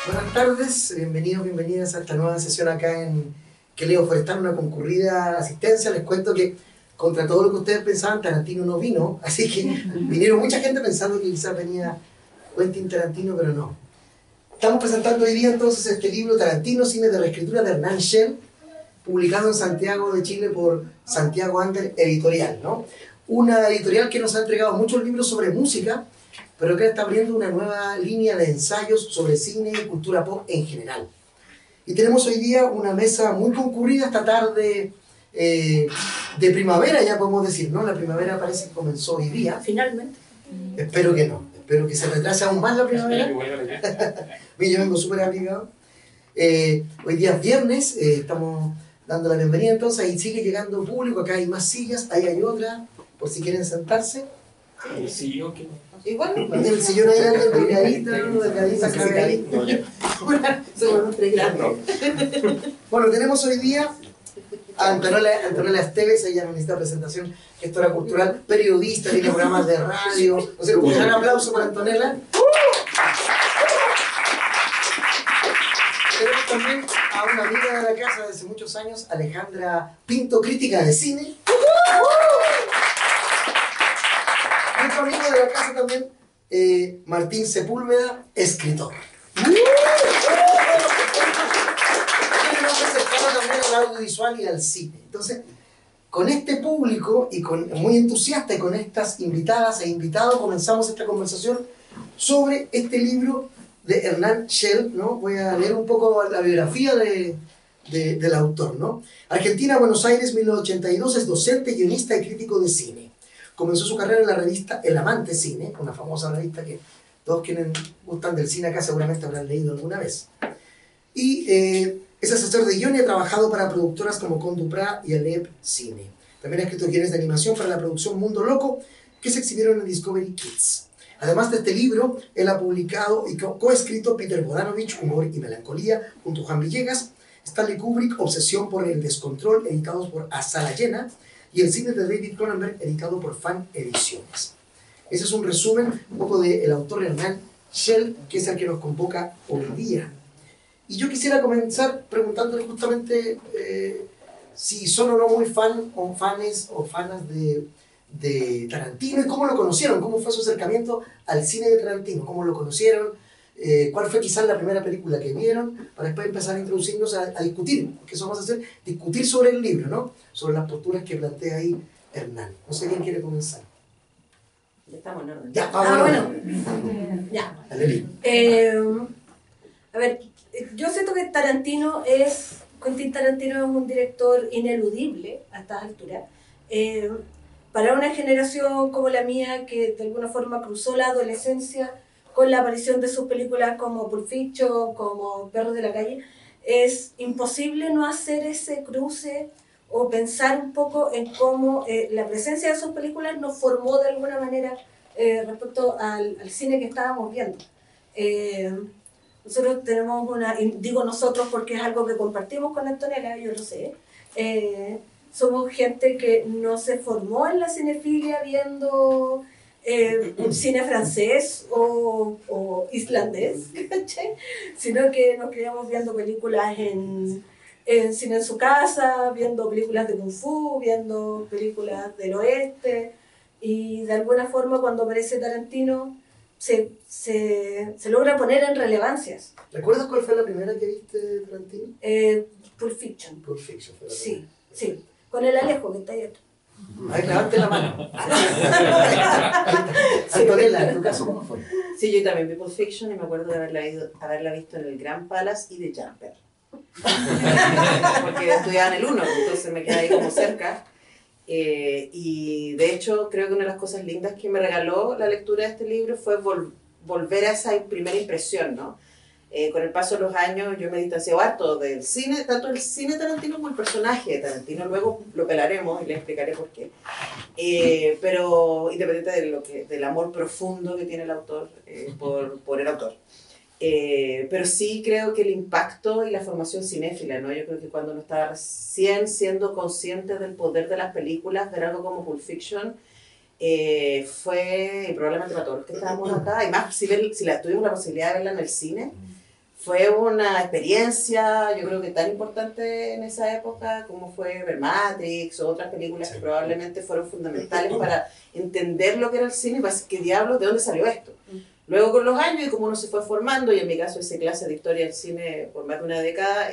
Buenas tardes, bienvenidos, bienvenidas a esta nueva sesión acá en Que Leo Forestal, una concurrida asistencia. Les cuento que contra todo lo que ustedes pensaban, Tarantino no vino, así que vinieron mucha gente pensando que quizás venía Quentin Tarantino, pero no. Estamos presentando hoy día entonces este libro Tarantino, cine de reescritura de Hernán Schell, publicado en Santiago de Chile por Santiago Ander Editorial, ¿no? Una editorial que nos ha entregado muchos libros sobre música, pero que está abriendo una nueva línea de ensayos sobre cine y cultura pop en general. Y tenemos hoy día una mesa muy concurrida esta tarde de primavera, ya podemos decir, ¿no? La primavera parece que comenzó hoy día. Finalmente. Espero que no, espero que se retrase aún más la primavera. Yo vengo súper abrigado. Hoy día es viernes, estamos dando la bienvenida entonces, ahí sigue llegando público, acá hay más sillas, ahí hay otra, por si quieren sentarse. Sí, ok. Igual El sillón ahí anda delgadita, cargadita. Bueno, tenemos hoy día a Antonella Esteves, ella no necesita presentación, gestora cultural, periodista, tiene programas de radio. O sea, un gran aplauso para Antonella. Tenemos también a una amiga de la casa de hace muchos años, Alejandra Pinto, crítica de cine. Otro amigo de la casa también, Martín Sepúlveda, escritor. También al audiovisual y al cine. Entonces, con este público y muy entusiasta y con estas invitadas e invitados, comenzamos esta conversación sobre este libro de Hernán Schell, ¿no? Voy a leer un poco la biografía del autor, ¿no? Argentina, Buenos Aires, 1982, es docente, guionista y crítico de cine. Comenzó su carrera en la revista El Amante Cine, una famosa revista que todos quienes gustan del cine acá seguramente habrán leído alguna vez. Y es asesor de guion y ha trabajado para productoras como Condupra y Alep Cine. También ha escrito guiones de animación para la producción Mundo Loco, que se exhibieron en Discovery Kids. Además de este libro, él ha publicado y coescrito Peter Bogdanovich, Humor y Melancolía, junto a Juan Villegas, Stanley Kubrick, Obsesión por el Descontrol, editados por A Sala Llena, y el cine de David Cronenberg, editado por Fan Ediciones. Ese es un resumen un poco del autor Hernán Schell, que es el que nos convoca hoy día. Y yo quisiera comenzar preguntándole justamente si son o no muy fanes o fanas de Tarantino y cómo lo conocieron, cómo fue su acercamiento al cine de Tarantino, cómo lo conocieron, cuál fue quizás la primera película que vieron, para después empezar a introducirnos a discutir, porque eso vamos a hacer, discutir sobre el libro, ¿no? Sobre las posturas que plantea ahí Hernán. No sé quién quiere comenzar. Ya estamos en orden. Ya, vamos. Bueno. Ya. A ver, yo siento que Quentin Tarantino es un director ineludible a estas alturas. Para una generación como la mía, que de alguna forma cruzó la adolescencia con la aparición de sus películas como Pulp Fiction, como Perros de la Calle, es imposible no hacer ese cruce o pensar un poco en cómo la presencia de sus películas nos formó de alguna manera respecto al cine que estábamos viendo. Nosotros tenemos digo nosotros porque es algo que compartimos con Antonella, yo lo sé, somos gente que no se formó en la cinefilia viendo un cine francés o islandés, ¿cachai? Sino que nos criamos viendo películas en cine en su casa, viendo películas de Kung Fu, viendo películas del oeste, y de alguna forma cuando aparece Tarantino se logra poner en relevancias. ¿Recuerdas cuál fue la primera que viste de Tarantino? Pulp Fiction. Pulp Fiction fue la primera. Sí, con el Alejo que está ahí atrás. Ay, clavarte la mano. Antonella, en tu caso, ¿cómo fue? Sí, yo también vi Pulp Fiction y me acuerdo de haberla visto en el Grand Palace y de Jumper. Porque estudiaba en el 1, entonces me quedé ahí como cerca. Y de hecho creo que una de las cosas lindas que me regaló la lectura de este libro fue volver a esa primera impresión, ¿no? Con el paso de los años yo me distancié harto del cine, tanto el cine Tarantino como el personaje de Tarantino. Luego lo pelaremos y le explicaré por qué. Pero independiente del amor profundo que tiene el autor por el autor. Pero sí creo que el impacto y la formación cinéfila, ¿no? Yo creo que cuando uno estaba recién siendo consciente del poder de las películas, ver algo como Pulp Fiction, fue, y probablemente para todos los que estábamos acá, y más si tuvimos la posibilidad de verla en el cine, fue una experiencia, yo creo que tan importante en esa época como fue ver Matrix o otras películas que probablemente fueron fundamentales para entender lo que era el cine y para decir, ¿qué diablos? ¿De dónde salió esto? Luego con los años y como uno se fue formando, y en mi caso hice clase de historia del cine por más de una década,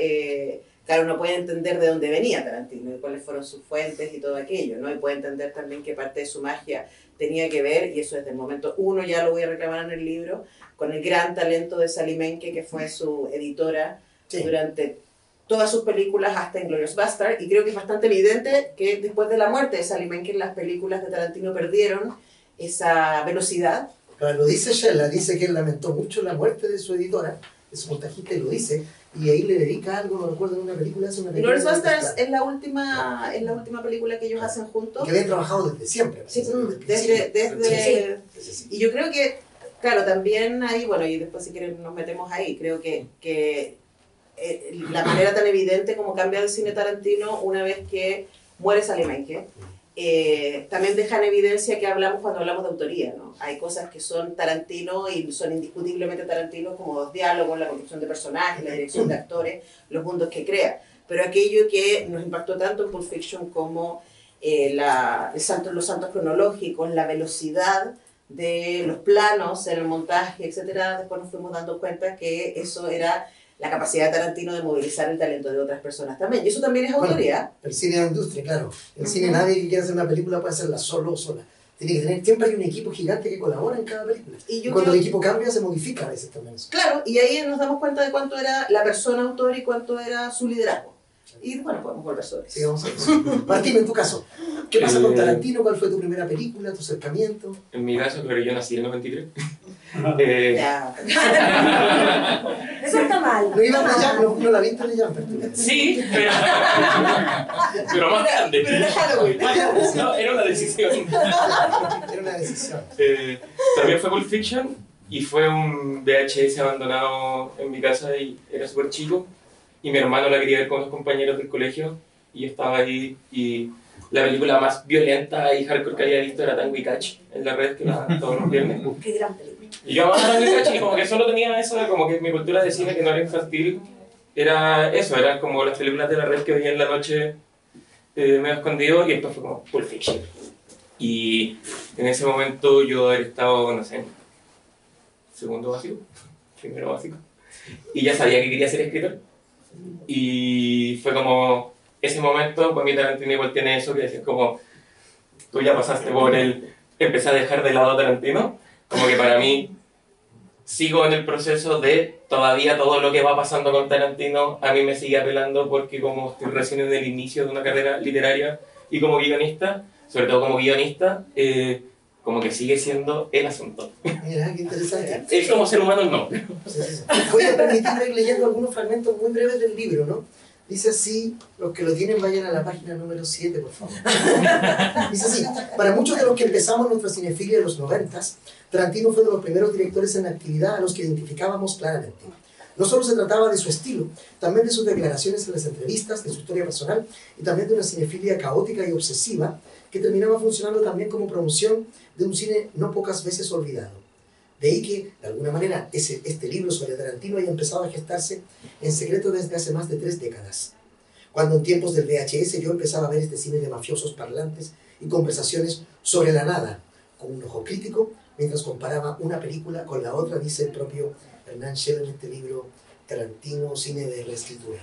claro, uno puede entender de dónde venía Tarantino y cuáles fueron sus fuentes y todo aquello, ¿no? Y puede entender también que parte de su magia tenía que ver, y eso desde el momento uno, ya lo voy a reclamar en el libro, con el gran talento de Sally Menke, que fue su editora durante todas sus películas hasta Inglourious Basterds, y creo que es bastante evidente que después de la muerte de Sally Menke las películas de Tarantino perdieron esa velocidad. Claro, lo dice Shella, dice que él lamentó mucho la muerte de su editora, de su montajista, y lo dice, y ahí le dedica algo, no recuerdo, en una película. Inglourious Basterds es la última película que ellos hacen juntos. Que habían trabajado desde siempre. Sí, desde y yo creo que, claro, también ahí, bueno, y después si quieren nos metemos ahí, creo que la manera tan evidente como cambia el cine Tarantino una vez que muere Sally Menke, también deja en evidencia que hablamos cuando hablamos de autoría, ¿no? Hay cosas que son Tarantino y son indiscutiblemente Tarantino, como los diálogos, la construcción de personajes, la dirección de actores, los mundos que crea. Pero aquello que nos impactó tanto en Pulp Fiction como los saltos cronológicos, la velocidad de los planos en el montaje, etcétera, después nos fuimos dando cuenta que eso era la capacidad de Tarantino de movilizar el talento de otras personas también. Y eso también es autoría. Bueno, el cine es la industria, claro. El cine, nadie que quiera hacer una película puede hacerla solo o sola. Tiene que tener, siempre hay un equipo gigante que colabora en cada película. Y cuando el equipo cambia, se modifica a veces también eso. Claro, y ahí nos damos cuenta de cuánto era la persona autor y cuánto era su liderazgo. Y bueno, podemos volver sobre eso. Sí, vamos a ver eso. Martín, en tu caso, ¿qué pasa con Tarantino? ¿Cuál fue tu primera película, tu acercamiento? En mi caso, pero yo nací en el 93. Ya. Eso está mal. No la viste en Jumper. Sí, pero más grande. Pero era Halloween. No, era una decisión. Era una decisión. También fue Pulp Fiction y fue un VHS abandonado en mi casa y era súper chico. Y mi hermano la quería ver con los compañeros del colegio y yo estaba ahí y la película más violenta y hardcore que había visto era Tango y Cash en la red, que era todos los viernes. Qué gran película. Y yo amaba Tango y Cash y como que solo tenía eso, como que mi cultura de cine que no era infantil, era eso, eran como las películas de la red que veía en la noche medio escondido, y después fue como Pulp Fiction. Y en ese momento yo había estado, no sé, segundo básico, primero básico, y ya sabía que quería ser escritor. Y fue como ese momento, pues mi Tarantino igual tiene eso, que decir como tú ya pasaste por empecé a dejar de lado a Tarantino, como que para mí sigo en el proceso de todavía todo lo que va pasando con Tarantino a mí me sigue apelando, porque como estoy recién en el inicio de una carrera literaria y como guionista, sobre todo como guionista, como que sigue siendo el asunto. Mira, qué interesante. Es como ser humano, no. Sí. Voy a permitirme ir leyendo algunos fragmentos muy breves del libro, ¿no? Dice así, los que lo tienen vayan a la página número 7, por favor. Dice así, para muchos de los que empezamos nuestra cinefilia en los 90s, Tarantino fue de los primeros directores en actividad a los que identificábamos claramente. No solo se trataba de su estilo, también de sus declaraciones en las entrevistas, de su historia personal y también de una cinefilia caótica y obsesiva que terminaba funcionando también como promoción de un cine no pocas veces olvidado. De ahí que, de alguna manera, este libro sobre Tarantino haya empezado a gestarse en secreto desde hace más de 3 décadas. Cuando en tiempos del VHS yo empezaba a ver este cine de mafiosos parlantes y conversaciones sobre la nada, con un ojo crítico, mientras comparaba una película con la otra, dice el propio Hernán Scheller en este libro Tarantino, cine de reescritura.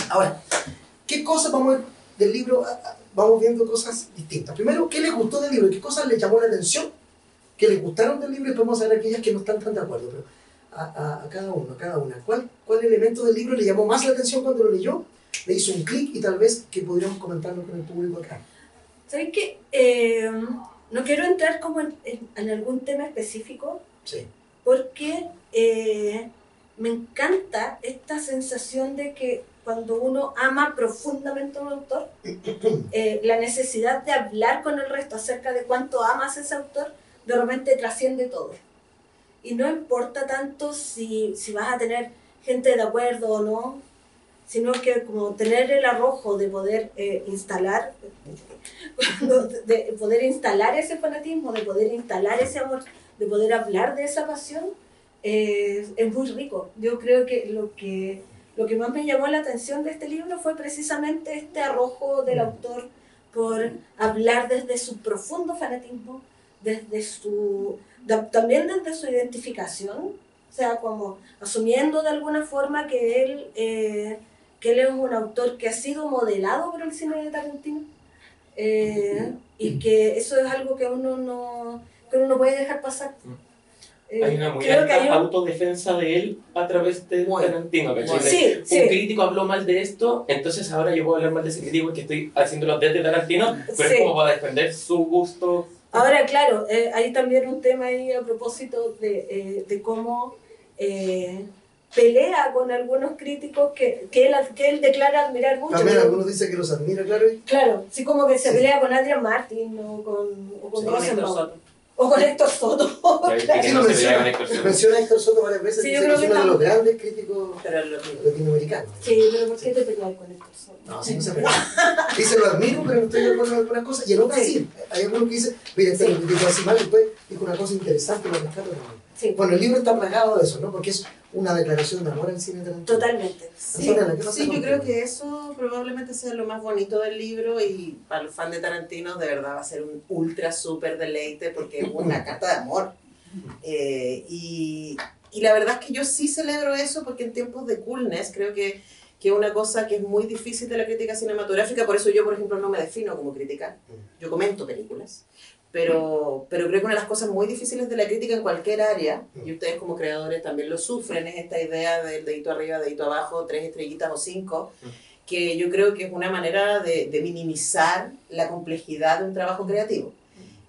Ahora, ¿qué cosas vamos a ver del libro? Vamos viendo cosas distintas. Primero, ¿qué les gustó del libro? ¿Qué cosas les llamó la atención? ¿Qué les gustaron del libro? Y podemos ver aquellas que no están tan de acuerdo. Pero a cada uno, a cada una. ¿Cuál elemento del libro le llamó más la atención cuando lo leyó? Le hizo un clic y tal vez que podríamos comentarlo con el público acá. ¿Sabes qué? No quiero entrar como en algún tema específico. Sí. Porque me encanta esta sensación de que cuando uno ama profundamente a un autor, la necesidad de hablar con el resto acerca de cuánto amas a ese autor, de repente trasciende todo. y no importa tanto si vas a tener gente de acuerdo o no, sino que como tener el arrojo de poder instalar ese fanatismo, de poder instalar ese amor, de poder hablar de esa pasión, es muy rico. Yo creo que lo que más me llamó la atención de este libro fue precisamente este arrojo del autor por hablar desde su profundo fanatismo, también desde su identificación, o sea, como asumiendo de alguna forma que él es un autor que ha sido modelado por el cine de Tarantino, y que eso es algo que uno no puede dejar pasar. Hay una muy creo que alta autodefensa de él a través de Tarantino, ¿cachai? Un crítico habló mal de esto, entonces ahora yo puedo hablar mal de ese crítico que estoy haciéndolo desde Tarantino, pero es como para defender su gusto. Ahora, claro, hay también un tema ahí a propósito de cómo pelea con algunos críticos que él declara admirar mucho. También algunos dicen que los admira, claro. Claro, sí, como que se pelea con Adrian Martin o con Rosenbaum. O con Héctor Soto. Menciona a Héctor Soto varias veces, dice que es uno de los grandes críticos latinoamericanos. Sí, pero ¿por qué te peleas con Héctor Soto? No, sí, no se pelea. Dice, lo admiro, pero no estoy de acuerdo en algunas cosas. Y en otras sí. Hay algunos que dicen, mira, este lo criticó así mal, después dijo una cosa interesante, lo rescato. Sí. Bueno, el libro está plagado de eso, ¿no? Porque es una declaración de amor al cine Tarantino. Totalmente. Sí, yo creo que eso probablemente sea lo más bonito del libro, y para los fans de Tarantino de verdad va a ser un ultra súper deleite porque es una carta de amor. Y la verdad es que yo sí celebro eso, porque en tiempos de coolness creo que es una cosa que es muy difícil de la crítica cinematográfica. Por eso yo, por ejemplo, no me defino como crítica, yo comento películas. Pero creo que una de las cosas muy difíciles de la crítica en cualquier área, y ustedes como creadores también lo sufren, es esta idea del dedito arriba, dedito abajo, 3 estrellitas o 5, que yo creo que es una manera de minimizar la complejidad de un trabajo creativo.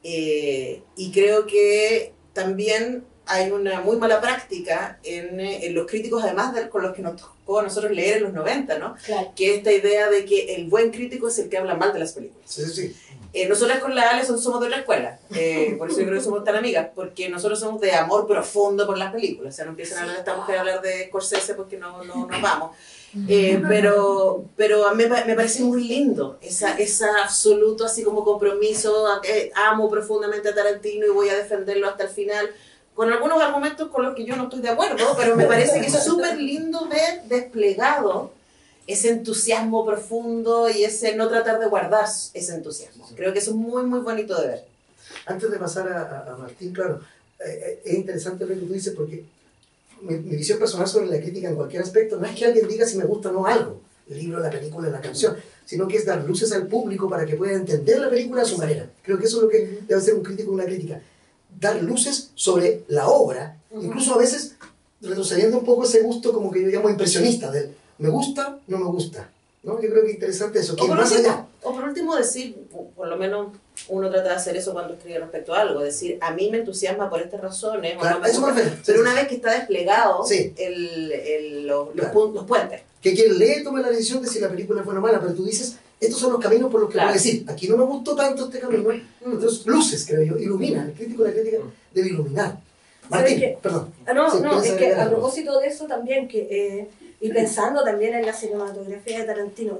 Y creo que también hay una muy mala práctica en los críticos, además con los que nos tocó a nosotros leer en los 90, ¿no? Claro. Que es esta idea de que el buen crítico es el que habla mal de las películas. Sí. Nosotras con la Ale somos de otra escuela, por eso yo creo que somos tan amigas, porque nosotros somos de amor profundo por las películas. O sea, no empiezan a hablar de esta mujer, a hablar de Scorsese porque no nos vamos. Pero a mí me parece muy lindo ese absoluto así como compromiso. Amo profundamente a Tarantino y voy a defenderlo hasta el final, con algunos argumentos con los que yo no estoy de acuerdo, pero me parece que es súper lindo ver desplegado ese entusiasmo profundo y ese no tratar de guardar ese entusiasmo. Creo que eso es muy, muy bonito de ver. Antes de pasar a Martín, claro, es interesante lo que tú dices, porque mi visión personal sobre la crítica en cualquier aspecto no es que alguien diga si me gusta o no algo, el libro, la película, la canción, sino que es dar luces al público para que pueda entender la película a su manera. Creo que eso es lo que debe hacer un crítico en una crítica, dar luces sobre la obra, incluso a veces retrocediendo un poco ese gusto como que yo llamo impresionista, del me gusta, no me gusta, ¿no? Yo creo que es interesante eso, que más allá. O por último decir, por lo menos uno trata de hacer eso cuando escribe respecto a algo, decir, a mí me entusiasma por estas razones, claro, o no me gusta, pero una vez que está desplegado los puentes. Que quien lee tome la decisión de si la película es buena o mala, pero tú dices, estos son los caminos por los que voy a decir, aquí no me gustó tanto este camino, entonces luces, creo yo, ilumina, el crítico de la crítica debe iluminar. Martín, perdón. Es que a propósito de eso también, y pensando también en la cinematografía de Tarantino,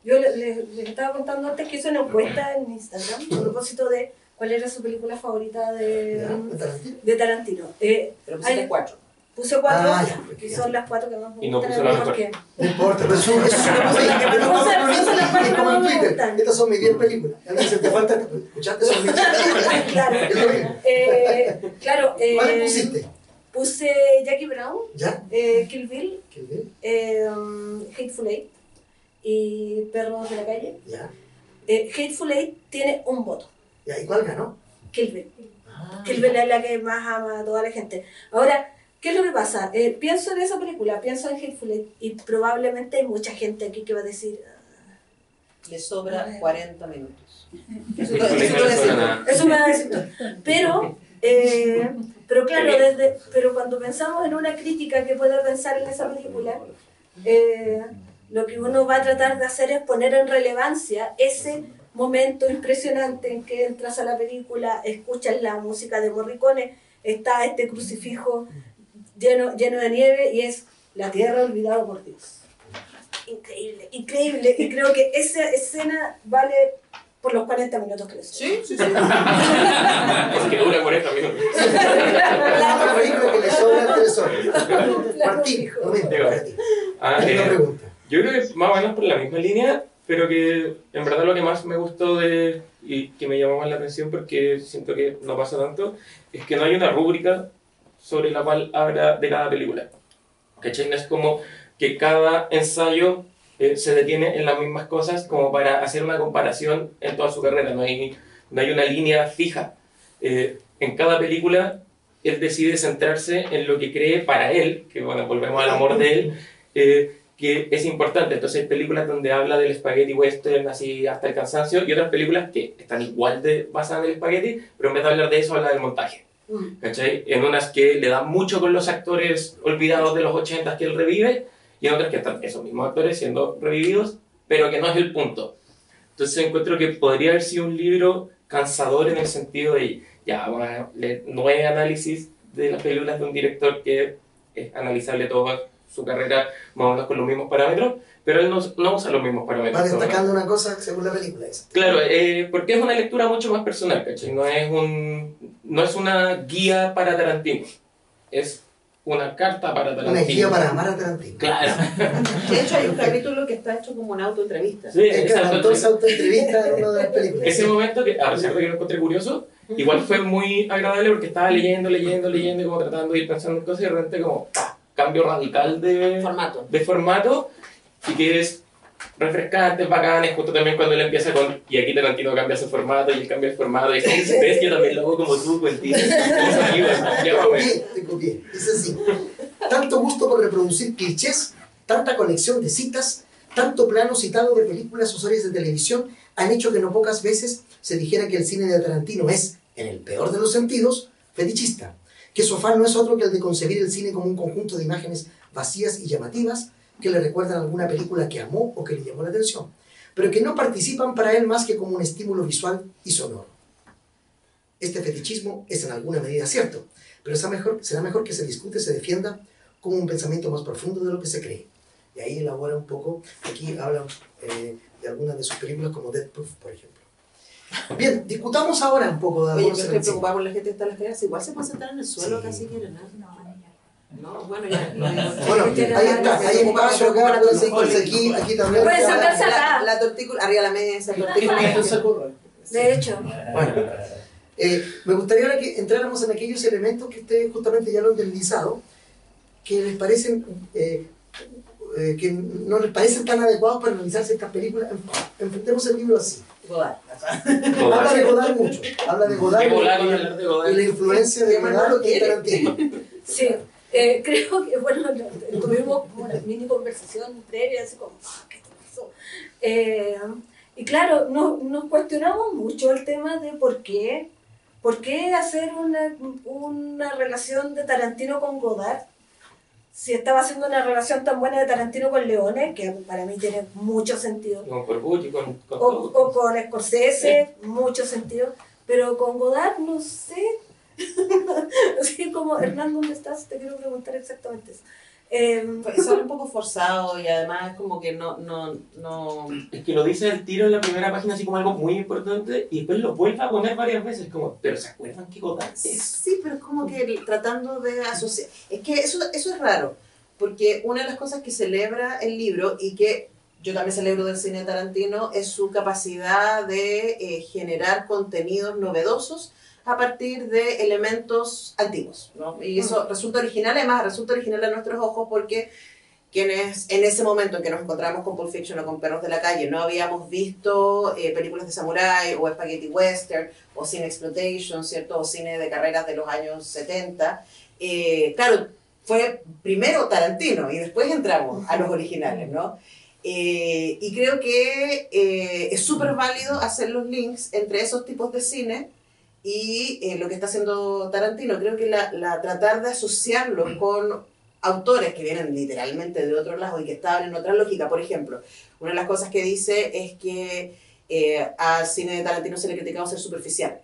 yo les estaba contando antes que hice una encuesta en Instagram a propósito de cuál era su película favorita de Tarantino. Pero pusiste 4. Puse 4, que son las 4 que más me gustan. Y no puso la mejor. No importa, pero eso es una cosa como en Twitter. Estas son mis 10 películas. Antes te falta, escuchaste, son mis 10 películas. Claro. ¿Cuál pusiste? Puse Jackie Brown, Kill Bill, Hateful Eight y Perros de la Calle. Hateful Eight tiene un voto. ¿Y cuál ganó? Kill Bill. Kill Bill es la que más ama a toda la gente. Ahora, ¿qué es lo que pasa? Pienso en esa película, pienso en Hateful Eight, y probablemente hay mucha gente aquí que va a decir... Le sobra 40 minutos. Eso me va a decir todo. Pero claro, pero cuando pensamos en una crítica que pueda pensar en esa película, lo que uno va a tratar de hacer es poner en relevancia ese momento impresionante en que entras a la película, escuchas la música de Morricone, está este crucifijo lleno de nieve y es la tierra olvidada por Dios. Increíble, increíble. Y creo que esa escena vale por los 40 minutos que le sobran. Sí. Es que dura 40 minutos. Una película que le sobran 3 horas. Martín, Dijo. para ti. Ah, Una pregunta. yo creo que más o menos por la misma línea, pero que en verdad lo que más me gustó y que me llamó más la atención porque siento que no pasa tanto, es que no hay una rúbrica sobre la cual habla de cada película. ¿Cachai? No es como que cada ensayo se detiene en las mismas cosas como para hacer una comparación en toda su carrera. No hay una línea fija. En cada película él decide centrarse en lo que cree para él, que bueno, volvemos al amor de él, que es importante. Entonces hay películas donde habla del spaghetti western así hasta el cansancio y otras películas que están igual de basadas en el spaghetti, pero en vez de hablar de eso habla del montaje. ¿Cachai? En unas que le dan mucho con los actores olvidados de los 80 que él revive y en otras que están esos mismos actores siendo revividos, pero que no es el punto. Entonces encuentro que podría haber sido un libro cansador en el sentido de ya, vamos a leer 9 análisis de las películas de un director que es analizable toda su carrera más o menos con los mismos parámetros, pero él no usa los mismos parámetros. Va destacando una cosa según la película esa. Claro, porque es una lectura mucho más personal, ¿cachai? No es una guía para Tarantino, es una carta para Tarantino. Una guía para amar a Tarantino. Claro. De hecho, hay un capítulo que está hecho como una autoentrevista. Sí, Es que exacto. entonces autoentrevista en una de las películas. Ese momento, que a pesar de que lo encontré curioso, igual fue muy agradable porque estaba leyendo y como tratando de ir pensando en cosas y de repente como cambio radical de formato y que es refrescante, bacán, es justo también cuando él empieza con y aquí Tarantino cambia su formato y él cambia el formato y ves que yo también lo hago como tú, Quentin. Te copié. Es así. Tanto gusto por reproducir clichés, tanta conexión de citas, tanto plano citado de películas o series de televisión han hecho que no pocas veces se dijera que el cine de Tarantino es, en el peor de los sentidos, fetichista, que su afán no es otro que el de concebir el cine como un conjunto de imágenes vacías y llamativas que le recuerdan alguna película que amó o que le llamó la atención, pero que no participan para él más que como un estímulo visual y sonoro. Este fetichismo es en alguna medida cierto, pero será mejor que se discute, se defienda como un pensamiento más profundo de lo que se cree. Y ahí elabora un poco, aquí habla de algunas de sus películas como Death Proof, por ejemplo. Bien, discutamos ahora un poco de Oye, yo algunos estoy elementos. preocupada por la gente que está en las escaleras. Igual se puede sentar en el suelo Sí. acá si quieren, ¿no? No, bueno, ya lo digo. Bueno, ahí está, hay espacio acá, pueden sentarse aquí también. Pueden sentarse acá. La tortícula, arriba de la mesa, la tortícula. De hecho, Bueno, me gustaría ahora que entráramos en aquellos elementos que ustedes justamente ya lo han deslizado, que les parecen, que no les parecen tan adecuados para analizar ciertas películas. Enfrentemos el libro así. Godard. Habla de Godard mucho, habla de Godard Qué volado hablar de Godard. y la influencia de Godard en Tarantino. sí. Creo que, bueno, tuvimos como una mini conversación previa, así como, ¿qué te pasó? Y claro, nos cuestionamos mucho el tema de por qué hacer una relación de Tarantino con Godard, si estaba haciendo una relación tan buena de Tarantino con Leone, que para mí tiene mucho sentido, Con Corbucci, con o todo. con Scorsese, mucho sentido, pero con Godard no sé. Así como, Hernán, ¿dónde estás? Te quiero preguntar exactamente eso. Sale un poco forzado y además como que no. Es que lo dice el tiro en la primera página así como algo muy importante y después lo vuelve a poner varias veces como, pero ¿se acuerdan que Godard es? Sí, pero es como que tratando de asociar. Es que eso es raro, porque una de las cosas que celebra el libro y que yo también celebro del cine de Tarantino es su capacidad de generar contenidos novedosos a partir de elementos antiguos, ¿no? Y eso resulta original, además resulta original a nuestros ojos porque quienes en ese momento en que nos encontramos con Pulp Fiction o con Perros de la Calle no habíamos visto películas de samurái o spaghetti western o cine exploitation, ¿cierto? O cine de carreras de los años 70, claro, fue primero Tarantino y después entramos a los originales, ¿no? Y creo que es súper válido hacer los links entre esos tipos de cine y lo que está haciendo Tarantino. Creo que tratar de asociarlo con autores que vienen literalmente de otro lado y que estaban en otra lógica. Por ejemplo, una de las cosas que dice es que al cine de Tarantino se le ha criticado ser superficial.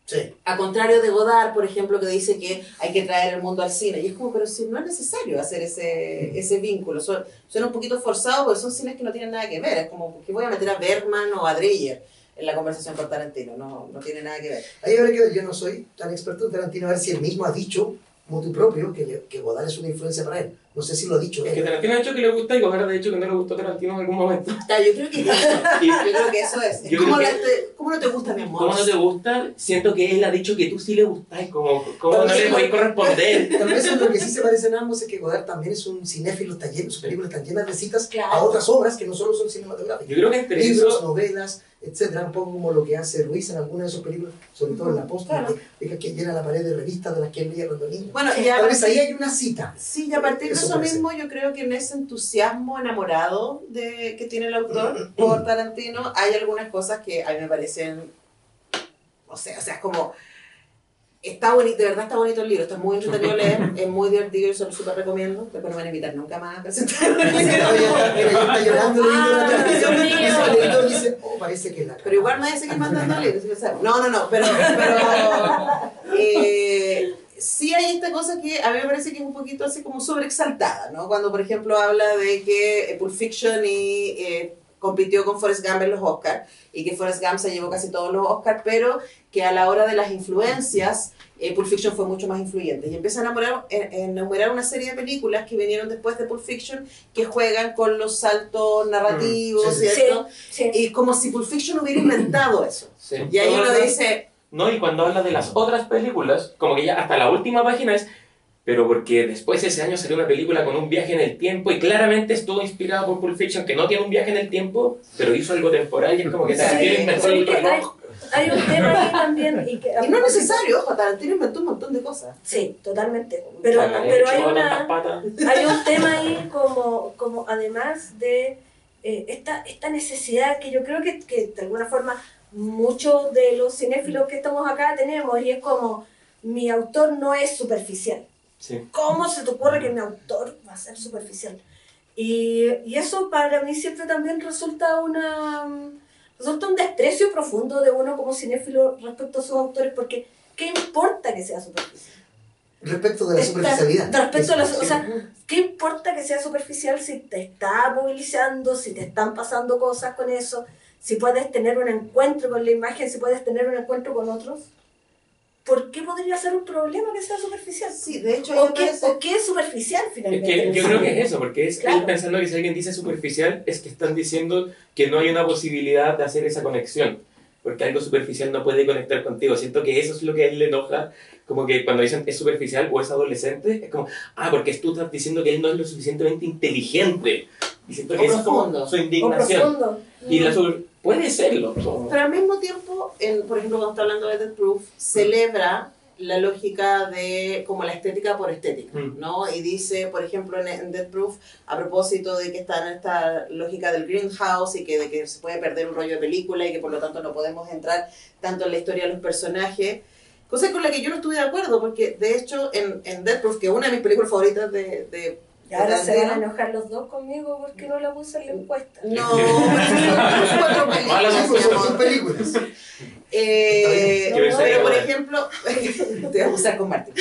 Sí. A contrario de Godard, por ejemplo, que dice que hay que traer el mundo al cine. Y es como, pero si no es necesario hacer ese vínculo. Suena un poquito forzado porque son cines que no tienen nada que ver. Es como, ¿por qué voy a meter a Bergman o a Dreyer en la conversación con Tarantino? No tiene nada que ver. Ahí habrá que ver, yo no soy tan experto en Tarantino, a ver si él mismo ha dicho, motu propio, que Godard es una influencia para él. No sé si lo ha dicho Es que él. Tarantino ha dicho que le gusta y Godard ha dicho que no le gustó a Tarantino en algún momento. Yo creo que eso es. Yo ¿Cómo, creo que- ¿Cómo no te gusta, mi amor? ¿Cómo no te gusta? Siento que él ha dicho que tú sí le gustas. ¿Cómo no le podés corresponder? Tal vez en lo que sí se parecen ambos es que Godard también es un cinéfilo, está lleno, sus películas están llenas de citas Claro. a otras obras que no solo son cinematográficas. Yo creo que entre Libros, eso... novelas, etcétera, un poco como lo que hace Ruiz en algunas de sus películas, sobre todo en La Posta, Claro. que llena la pared de revistas de las que él leía cuando niño. Bueno, Tal vez ahí hay una cita. Sí, y a partir de Eso eso puede ser. mismo, yo creo que en ese entusiasmo enamorado que tiene el autor por Tarantino, hay algunas cosas que a mí me parecen, o sea, es como, está bonito, de verdad está bonito el libro, está muy entretenido de leer, es muy divertido, yo se lo súper recomiendo, después no me van a invitar nunca más a presentar el libro. Está llorando leyendo la televisión, Dios y mío. el lector dice, oh, parece que es la Pero igual me voy a seguir mandando libros. No, pero sí hay esta cosa que a mí me parece que es un poquito así como sobreexaltada, ¿no? Cuando, por ejemplo, habla de que Pulp Fiction compitió con Forrest Gump en los Oscars y que Forrest Gump se llevó casi todos los Oscars, pero que a la hora de las influencias, Pulp Fiction fue mucho más influyente. Y empieza a enumerar una serie de películas que vinieron después de Pulp Fiction que juegan con los saltos narrativos, Sí, sí. ¿cierto? Sí. Y como si Pulp Fiction hubiera inventado eso. Sí. Y ahí Todo uno el- dice, No, y cuando habla de las otras películas, como que ya hasta la última página es, pero porque después ese año salió una película con un viaje en el tiempo y claramente estuvo inspirado por Pulp Fiction, que no tiene un viaje en el tiempo, pero hizo algo temporal y es como que Tarantino Sí, inventó el porque reloj. hay un tema ahí también. y no es necesario, ojo, Tarantino inventó un montón de cosas. Sí, totalmente. Pero Chaca, hay chupó tantas una... patas. Hay un tema ahí como además de esta necesidad que yo creo que de alguna forma muchos de los cinéfilos que estamos acá tenemos, y es como, mi autor no es superficial. Sí. ¿Cómo se te ocurre que mi autor va a ser superficial? Y eso para mí siempre también resulta un desprecio profundo de uno como cinéfilo respecto a sus autores, porque ¿qué importa que sea superficial? Respecto de la superficialidad. Respecto a la, o sea, ¿qué importa que sea superficial si te está movilizando, si te están pasando cosas con eso, si puedes tener un encuentro con la imagen, si puedes tener un encuentro con otros? ¿Por qué podría ser un problema que sea superficial? Sí, de hecho, ¿O qué es superficial Es finalmente? que yo creo que es eso, porque es Claro. él pensando que si alguien dice superficial, es que están diciendo que no hay una posibilidad de hacer esa conexión, porque algo superficial no puede conectar contigo. Siento que eso es lo que a él le enoja, como que cuando dicen es superficial o es adolescente, es como, tú estás diciendo que él no es lo suficientemente inteligente. Y siento que O eso es como profundo. su O indignación. profundo. Y puede serlo. como- Pero al mismo tiempo, por ejemplo, cuando está hablando de Death Proof, celebra la lógica de como la estética por estética, ¿no? Y dice, por ejemplo, en Death Proof, a propósito de que está en esta lógica del greenhouse y de que se puede perder un rollo de película y que por lo tanto no podemos entrar tanto en la historia de los personajes, cosa con la que yo no estuve de acuerdo, porque de hecho en Death Proof, que es una de mis películas favoritas de Y ahora se van a Tarantino, enojar los dos conmigo porque no la puse en la encuesta. no, pero son 4 películas, Sí, pues, mi son amor. películas. Pero por ejemplo, te voy a usar con Martín.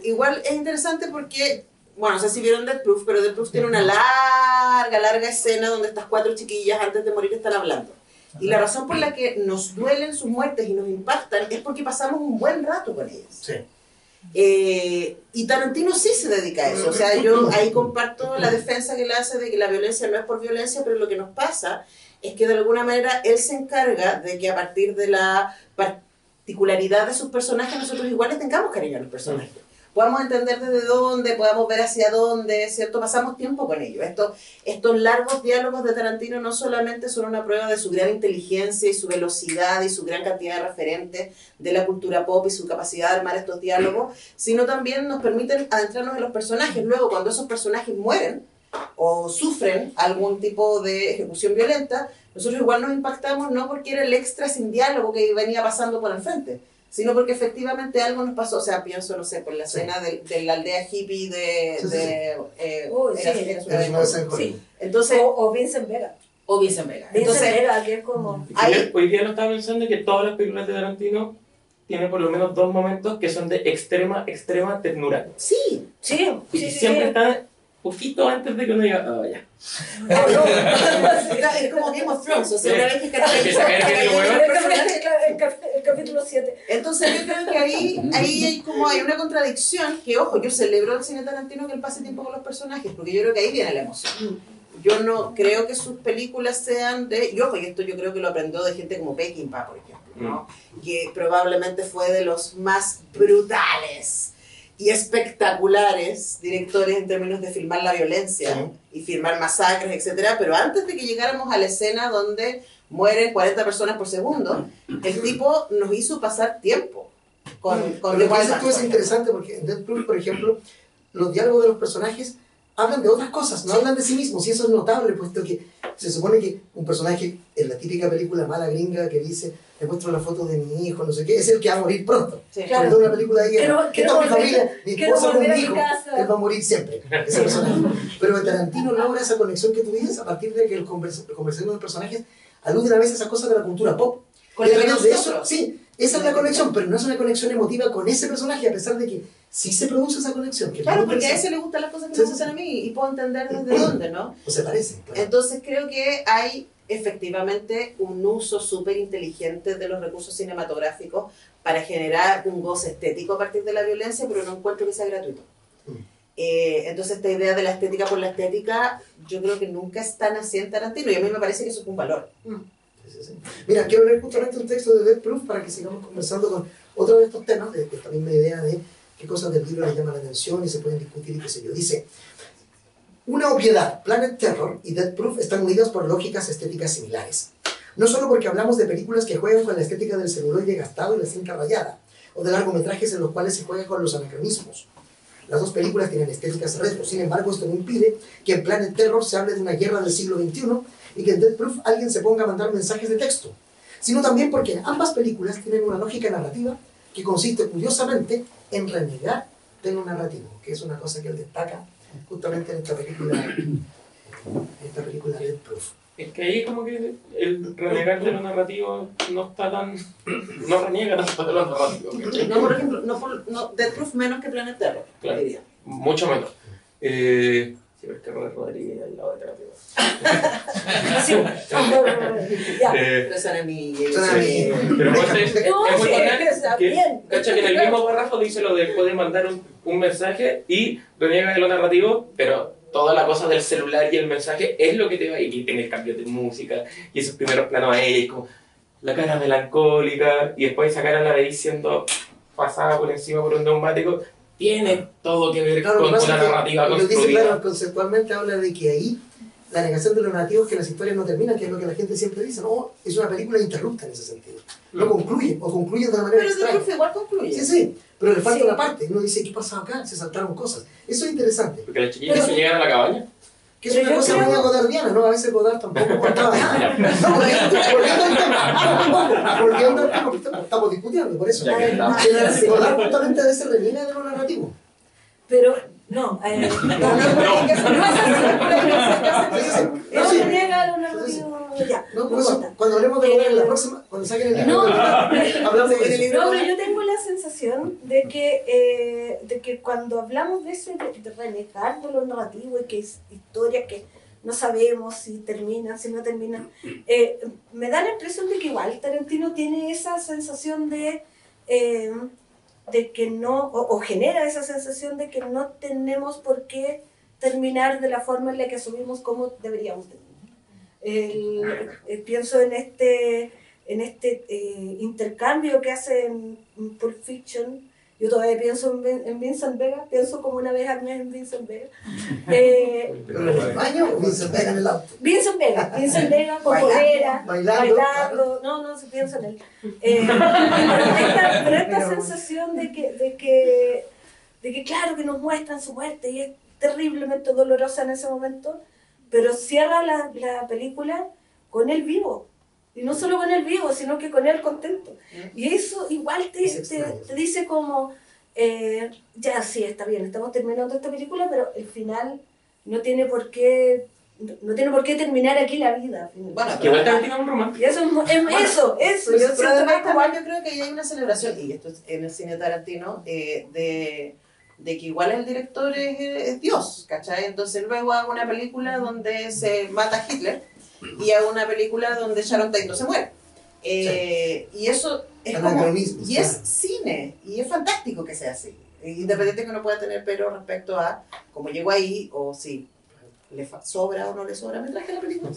Igual es interesante porque, bueno, no sé si vieron Death Proof, pero Death Proof tiene una larga escena donde estas 4 chiquillas antes de morir están hablando. Y la razón por la que nos duelen sus muertes y nos impactan es porque pasamos un buen rato con ellas. Sí. Y Tarantino sí se dedica a eso, o sea, yo ahí comparto la defensa que le hace de que la violencia no es por violencia, pero lo que nos pasa es que de alguna manera él se encarga de que a partir de la particularidad de sus personajes nosotros igual les tengamos cariño a los personajes, podamos entender desde dónde, podamos ver hacia dónde, ¿cierto? Pasamos tiempo con ellos. Estos largos diálogos de Tarantino no solamente son una prueba de su gran inteligencia y su velocidad y su gran cantidad de referentes de la cultura pop y su capacidad de armar estos diálogos, sino también nos permiten adentrarnos en los personajes. Luego, cuando esos personajes mueren o sufren algún tipo de ejecución violenta, nosotros igual nos impactamos, no porque era el extra sin diálogo que venía pasando por el frente, sino porque efectivamente algo nos pasó. O sea, pienso, no sé, por la escena de la aldea hippie Sí, sí, sí. Uy, sí. Eres una vez en Hollywood. Sí. Entonces, O Vincent Vega. o Vincent Vega. Entonces, Entonces, que es como... Ahí- Hoy día lo estaba pensando que todas las películas de Tarantino tienen por lo menos 2 momentos que son de extrema ternura. sí, Sí, Y sí, sí. siempre sí. están poquito antes de que uno diga, oh, ya. es como Game of Thrones, o sea, una vez que Empieza a caer bien el huevo. El capítulo 7. Entonces yo creo que ahí hay una contradicción que, ojo, yo celebro al cine Tarantino que él pase tiempo con los personajes, porque yo creo que ahí viene la emoción. Yo no creo que sus películas sean de... Y ojo, y esto yo creo que lo aprendió de gente como Peckinpah, por ejemplo, ¿no? Que probablemente fue de los más brutales y espectaculares directores en términos de filmar la violencia y filmar masacres, etcétera. Pero antes de que llegáramos a la escena donde mueren 40 personas por segundo, el tipo nos hizo pasar tiempo con Pero The lo que Wild dices Man, tú es por interesante porque en Death Proof, por ejemplo, los diálogos de los personajes hablan de otras cosas, no hablan de sí mismos, y eso es notable, puesto que se supone que un personaje en la típica película mala gringa que dice, te muestro la foto de mi hijo, no sé qué, es el que va a morir pronto. Sí. Claro. Sobre todo en una película de guerra. Quiero Esta es mi volver- familia, mi quiero esposa con volver a mi mi hijo, casa. él va a morir siempre, ese personaje. Pero Tarantino logra esa conexión que tú dices a partir de que el conversación de los personajes aluden a veces a esas cosas de la cultura pop. Con Y a la que través de eso, nosotros. sí, esa es la conexión, pero no es una conexión emotiva con ese personaje, a pesar de que sí se produce esa conexión. Que es Claro, muy porque a interesante. ese le gustan las cosas que Sí, me sí, gustan a mí y puedo entender desde dónde, ¿no? O se parece, claro. Entonces creo que hay efectivamente un uso súper inteligente de los recursos cinematográficos para generar un goce estético a partir de la violencia, pero no encuentro que sea gratuito. Entonces esta idea de la estética por la estética, yo creo que nunca es tan así en Tarantino y a mí me parece que eso es un valor. Sí, sí, sí. Mira, quiero leer justamente un texto de Death Proof para que sigamos conversando con otro de estos temas, de esta misma idea de qué cosas del libro le llaman la atención y se pueden discutir y qué sé yo. Dice, una obviedad, Planet Terror y Death Proof están unidas por lógicas estéticas similares. No solo porque hablamos de películas que juegan con la estética del celuloide gastado y la cinta rayada, o de largometrajes en los cuales se juega con los anacronismos. Las dos películas tienen estéticas retro, sin embargo esto no impide que en Planet Terror se hable de una guerra del siglo XXI y que en Death Proof alguien se ponga a mandar mensajes de texto, sino también porque ambas películas tienen una lógica narrativa que consiste curiosamente en renegar de lo narrativo, que es una cosa que él destaca justamente en esta película Death Proof. Es que ahí como que el renegar de lo narrativo no está tan... no reniega tanto de lo narrativo. ¿Cachai? No, por ejemplo, Death Proof menos que Planet Terror, Claro. diría. Mucho menos. Sí, pero es que Robert Rodríguez al lado de terapia. Sí. Ya. Pero son amigos. Son amigos. Pero pues es No, muy sí, bacán está que, bien. cacha, que en el mismo párrafo dice lo de puede mandar un mensaje y reniega de lo narrativo, pero toda la cosa del celular y el mensaje es lo que te va, y tiene el cambio de música y esos primeros planos a ella y como la cara melancólica y después esa cara la veis siendo pasada por encima por un neumático, tiene todo que ver Claro, con lo que una pasa es que narrativa lo que dice, construida. claro, conceptualmente habla de que ahí la negación de lo narrativo es que las historias no terminan, que es lo que la gente siempre dice, no, es una película interrupta en ese sentido. No concluye, o concluye de una manera Pero Death extraña. Proof igual concluye. Sí, sí, pero le falta Sí. una parte. Uno dice, ¿qué pasó acá? Se saltaron cosas. Eso es interesante. Porque las chiquillas se llegan a la cabaña. Que es Pero una yo cosa creo- media godardiana, ¿no? A veces Godard tampoco contaba nada. No, volviendo al tema. Volviendo al tema, porque estamos discutiendo, por eso. Ya que estamos. Que Godard justamente a veces reniega de lo narrativo. Pero, no, no es así. No, sí. No niega lo narrativo, ya. No, No por eso, importa. cuando hablemos de Godard en la próxima, cuando saquen el libro, No, hablamos de eso. No, pero yo tengo la sensación de que cuando hablamos de eso, de renegar de lo narrativo y que es historias que no sabemos si terminan, si no terminan, me da la impresión de que igual Tarantino tiene esa sensación de que no, o genera esa sensación de que no tenemos por qué terminar de la forma en la que asumimos cómo deberíamos terminar. Pienso en este intercambio que hace en Pulp Fiction. Yo todavía pienso en Vincent Vega, pienso como una vez al mes en Vincent Vega. ¿Pero en el baño o Vincent Vega en el auto? Vincent Vega con polera, Bailando. no, se piensa en él. Pero esta sensación de que claro que nos muestran su muerte y es terriblemente dolorosa en ese momento, pero cierra la película con él vivo. Y no solo con él vivo, sino que con él contento. Y eso igual te dice como, ya sí, está bien, estamos terminando esta película, pero el final no tiene por qué no tiene por qué terminar aquí la vida. Bueno, Que igual también tiene un romance. Y eso, eso. Pues, Yo pero siento además que igual yo creo que ahí hay una celebración, y esto es en el cine Tarantino, de que igual el director es Dios, ¿cachai? Entonces luego hago una película donde se mata a Hitler y hago una película donde Sharon Tate no se muere. Y eso es como, y es cine, y es fantástico que sea así, independiente que uno pueda tener pero respecto a cómo llegó ahí, o si le sobra o no le sobra, me traje la película.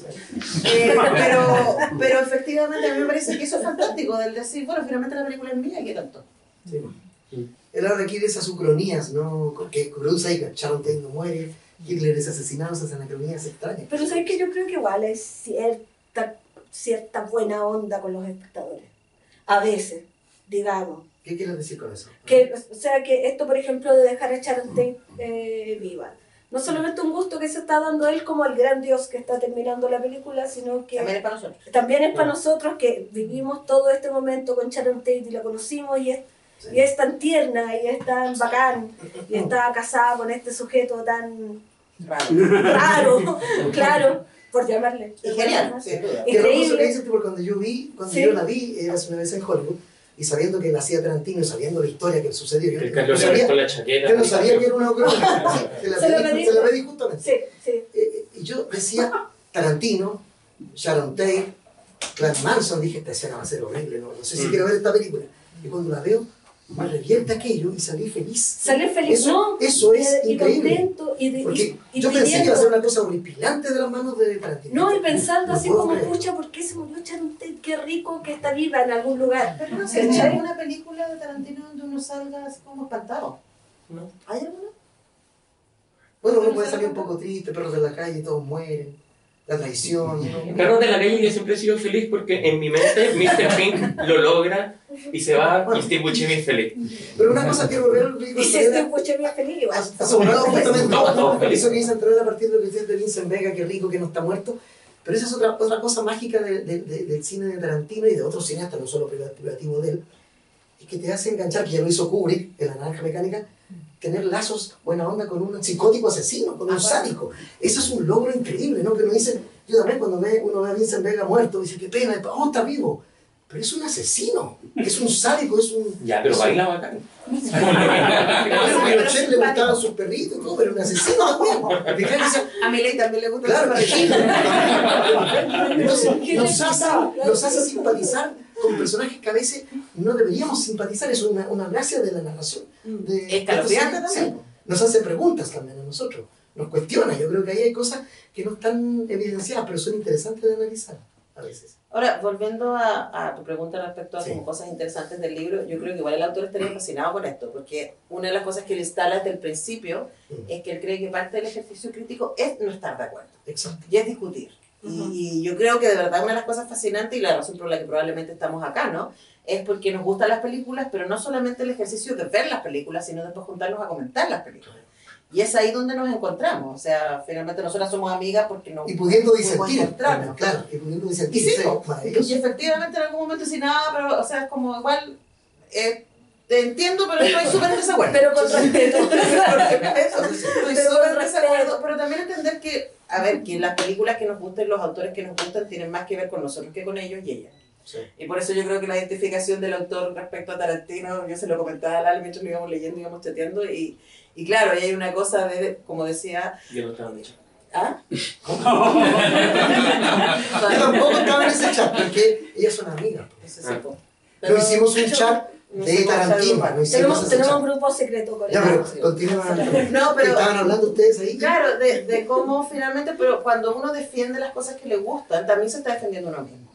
Pero efectivamente a mí me parece que eso es fantástico, del decir, bueno, finalmente la película es mía, ¿qué tanto? Sí. Él habla aquí de esas ucronías, ¿no? Que produce ahí que Sharon Tate no muere, Hitler es asesinado, esas anacronías extrañas. Pero sabes que yo creo que igual hay cierta buena onda con los espectadores. A veces, digamos. ¿Qué quieres decir con eso? O sea, que esto, por ejemplo, de dejar a Sharon Tate viva. No solamente un gusto que se está dando él como el gran dios que está terminando la película, sino que También es para nosotros. también es para nosotros que vivimos todo este momento con Sharon Tate y la conocimos y es tan tierna y es tan bacán y está casada con este sujeto tan raro, claro, por llamarle. Y genial, sin duda. Qué hermoso que Increíble. dices tú, porque cuando yo la vi, hace una vez en Hollywood, y sabiendo que la hacía Tarantino y sabiendo la historia que sucedió, Que el Carlos le prestó la chaqueta. yo no sabía que era una ucrania. Se la pedí justamente. Sí, sí. Y yo decía, Tarantino, Sharon Tate, Clark Manson, dije, esta escena va a ser horrible, no sé si quiero ver esta película. Y cuando la veo, me revierte aquello y salí feliz. Salí feliz, Eso, ¿no? eso es y increíble. contento Porque y yo pensé que iba a ser pidiendo. una cosa horripilante de las manos de Tarantino. No, y pensando No así puedo como, creer. pucha, ¿por qué se murió Sharon Tate? Qué rico que está viva en algún lugar. Pero no sé, ¿hay alguna película de Tarantino donde uno salga así como espantado? No. ¿Hay alguna? Bueno, uno puede salir un poco triste, perros de la calle, todos mueren. La traición, ¿no? Perros de la calle yo siempre he sido feliz porque en mi mente Mr. Pink lo logra y se va y Steve Buscemi es feliz. Pero una cosa quiero ver el Y si estoy pucha bien feliz, igual. asombrado justamente Todos felices. eso que dice Antonio a partir de lo que dice de Vincent Vega, que rico que no está muerto. Pero esa es otra cosa mágica del cine de Tarantino y de otros cineastas, no solo privativo de él, es que te hace enganchar, que ya lo hizo Kubrick en La Naranja Mecánica, tener lazos, buena onda con un psicótico asesino, con un sádico. Eso es un logro increíble, ¿no? Que uno dice, yo también cuando uno ve a Vincent Vega muerto, dice, qué pena, oh, está vivo. Pero es un asesino, es un sádico, es un... Ya, pero baila bacán. A Pinochet le gustaban sus perritos y todo, pero un asesino también. A Milei también le gusta Claro, la entonces nos hace simpatizar con personajes que a veces no deberíamos simpatizar, es una gracia de la narración. Escalofriante también. Sí, nos hace preguntas también a nosotros, nos cuestiona, yo creo que ahí hay cosas que no están evidenciadas, pero son interesantes de analizar a veces. Ahora, volviendo a tu pregunta respecto a Sí. como cosas interesantes del libro, yo creo que igual el autor estaría fascinado con esto, porque una de las cosas que él instala desde el principio es que él cree que parte del ejercicio crítico es no estar de acuerdo, Exacto. y es discutir. Y yo creo que de verdad una de las cosas fascinantes y la razón por la que probablemente estamos acá, ¿no? Es porque nos gustan las películas, pero no solamente el ejercicio de ver las películas, sino después juntarnos a comentar las películas. Y es ahí donde nos encontramos. O sea, finalmente nosotras somos amigas porque nos Y pudiendo pudimos disentir, encontrarnos. claro, y pudiendo disentir, Y sí, sí, maravilloso. Y efectivamente en algún momento sin nada, pero o sea, es como igual, te entiendo, pero estoy súper en desacuerdo. Pero con respeto. Estoy súper en desacuerdo, pero también entender que, a ver, que las películas que nos gusten, los autores que nos gustan, tienen más que ver con nosotros que con ellos y ellas. Sí. Y por eso yo creo que la identificación del autor respecto a Tarantino, yo se lo comentaba a Lali mientras lo íbamos leyendo, íbamos chateando, y claro, y hay una cosa de, como decía, Yo no estaba dicho. ¿ah? Yo tampoco estaba en ese chat, porque ellas son amigas. Eso sí, po. Pero hicimos un chat no de sé cómo Tarantino, usarlo. no hicimos ese Tenemos chat. un grupo secreto con Ya, él. pero continúan. No, ¿Qué pero estaban hablando ustedes ahí? claro, de cómo finalmente, pero cuando uno defiende las cosas que le gustan, también se está defendiendo uno mismo.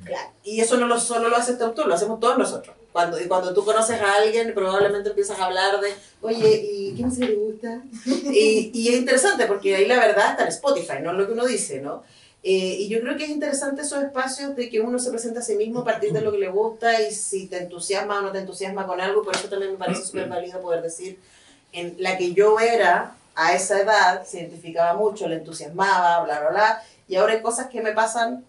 Claro. Y eso no solo lo hace este autor, lo hacemos todos nosotros. Cuando tú conoces a alguien, probablemente empiezas a hablar de, oye, ¿y qué música le gusta? Y es interesante porque ahí la verdad está en Spotify, no es lo que uno dice, ¿no? Y yo creo que es interesante esos espacios de que uno se presenta a sí mismo a partir de lo que le gusta y si te entusiasma o no te entusiasma con algo, por eso también me parece súper válido poder decir, en la que yo era a esa edad, se identificaba mucho, le entusiasmaba, bla, bla, bla, y ahora hay cosas que me pasan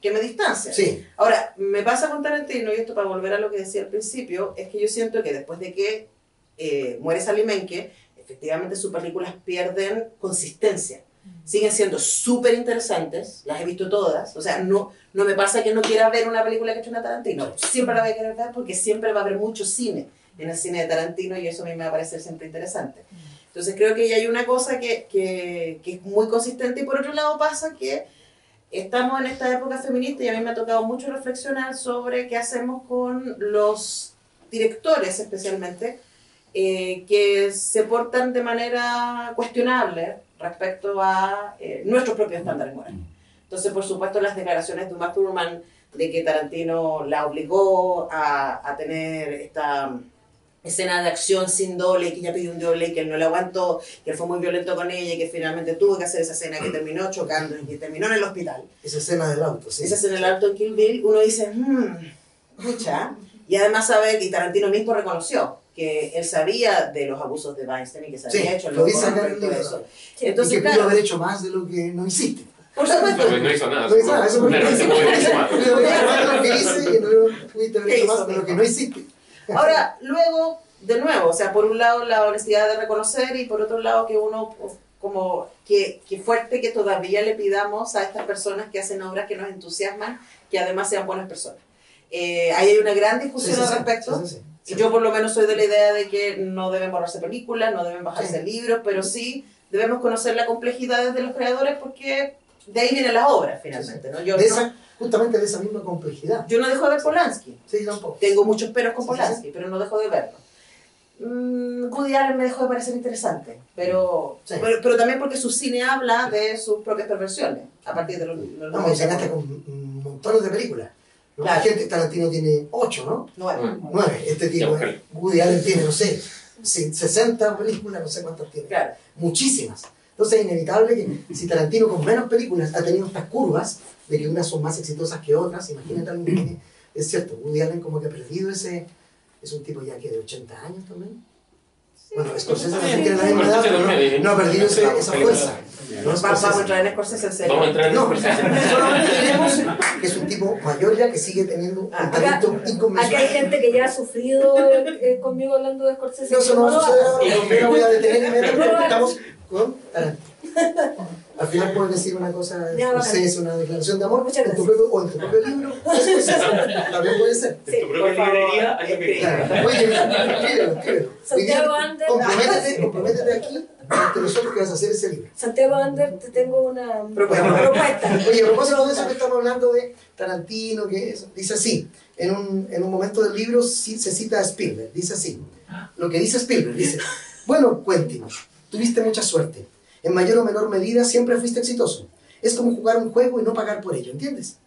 que me distancian. Sí. Ahora, me pasa con Tarantino, y esto para volver a lo que decía al principio, es que yo siento que después de que muere Sally Menke, efectivamente sus películas pierden consistencia. siguen siendo súper interesantes, las he visto todas, o sea, no me pasa que no quiera ver una película que ha hecho una Tarantino, siempre la voy a querer ver porque siempre va a haber mucho cine en el cine de Tarantino y eso a mí me va a parecer siempre interesante. Entonces creo que ya hay una cosa que es muy consistente y por otro lado pasa que estamos en esta época feminista y a mí me ha tocado mucho reflexionar sobre qué hacemos con los directores especialmente que se portan de manera cuestionable respecto a nuestros propios estándares morales. Entonces, por supuesto, las declaraciones de Uma Thurman de que Tarantino la obligó a tener esta escena de acción sin doble, que ella pidió un doble y que él no le aguantó, que él fue muy violento con ella y que finalmente tuvo que hacer esa escena que terminó chocando y que terminó en el hospital. Esa escena del auto, sí. Esa escena del auto en Kill Bill, uno dice, escucha, y además sabe que Tarantino mismo reconoció que él sabía de los abusos de Weinstein y que se había hecho lo dice acá en el todo libro. eso. Sí, entonces, y que claro, pudo haber hecho más de lo que no hiciste. por supuesto. No hizo nada. No hizo nada, eso Claro, se puede haber hecho más. pudo haber hecho más de lo que hice y no pudiste haber hecho más de lo que no hiciste. Ahora, luego, de nuevo, o sea, por un lado la honestidad de reconocer y por otro lado que uno, como, que fuerte que todavía le pidamos a estas personas que hacen obras que nos entusiasman, que además sean buenas personas. Ahí hay una gran discusión al respecto. Sí. Y yo por lo menos soy de la idea de que no deben borrarse películas, no deben bajarse libros, pero sí debemos conocer la complejidad de los creadores porque de ahí vienen las obras finalmente, ¿no? Yo, Justamente de esa misma complejidad. yo no dejo de ver Polanski. Sí, tampoco. Tengo muchos peros con Sí, Polanski, pero no dejo de verlo. Woody Allen me dejó de parecer interesante, pero también porque su cine habla de sus propias perversiones, a partir de los No, mencionaste con montones de películas. ¿No? Claro. La gente, Tarantino tiene 8, ¿no? 9. 9. Este tipo, Woody Allen tiene, no sé, 60 películas, no sé cuántas tiene. Claro. Muchísimas. Entonces es inevitable que si Tarantino con menos películas ha tenido estas curvas, de que unas son más exitosas que otras, imagínate alguien que tiene, es cierto, Woody Allen como que ha perdido ese, es un tipo ya que de 80 años también. Bueno, Scorsese también tiene la misma edad, pero no ha perdido esa fuerza. ¿No? Vamos a entrar en Scorsese en serio. Vamos a entrar en No, Scorsese. solamente diremos que es un tipo mayor ya que sigue teniendo un talento Aquí hay inconmensurable. gente que ya ha sufrido conmigo hablando de Scorsese. No, eso no va a suceder ahora, Y porque no voy a detener inmediatamente, No, estamos con Tarantino. Al final puedes decir una cosa, Ya, Scorsese, una declaración de amor, Muchas en tu gracias. propio, o en tu propio libro, Scorsese, también puede ser. Sí, En tu propia por favor, librería, algo que escribe. Claro. Oye, escríbelo. Santiago Hoy día, Ander. comprométete aquí, ante nosotros que vas a hacer ese libro. Santiago Ander, te tengo una Propuesta. propuesta. Oye, a propósito de eso que estamos hablando de Tarantino, que eso, dice así, en un momento del libro sí, se cita a Spielberg, dice así, lo que dice Spielberg, dice, bueno, Quentin, tuviste mucha suerte, en mayor o menor medida siempre fuiste exitoso, es como jugar un juego y no pagar por ello, ¿entiendes?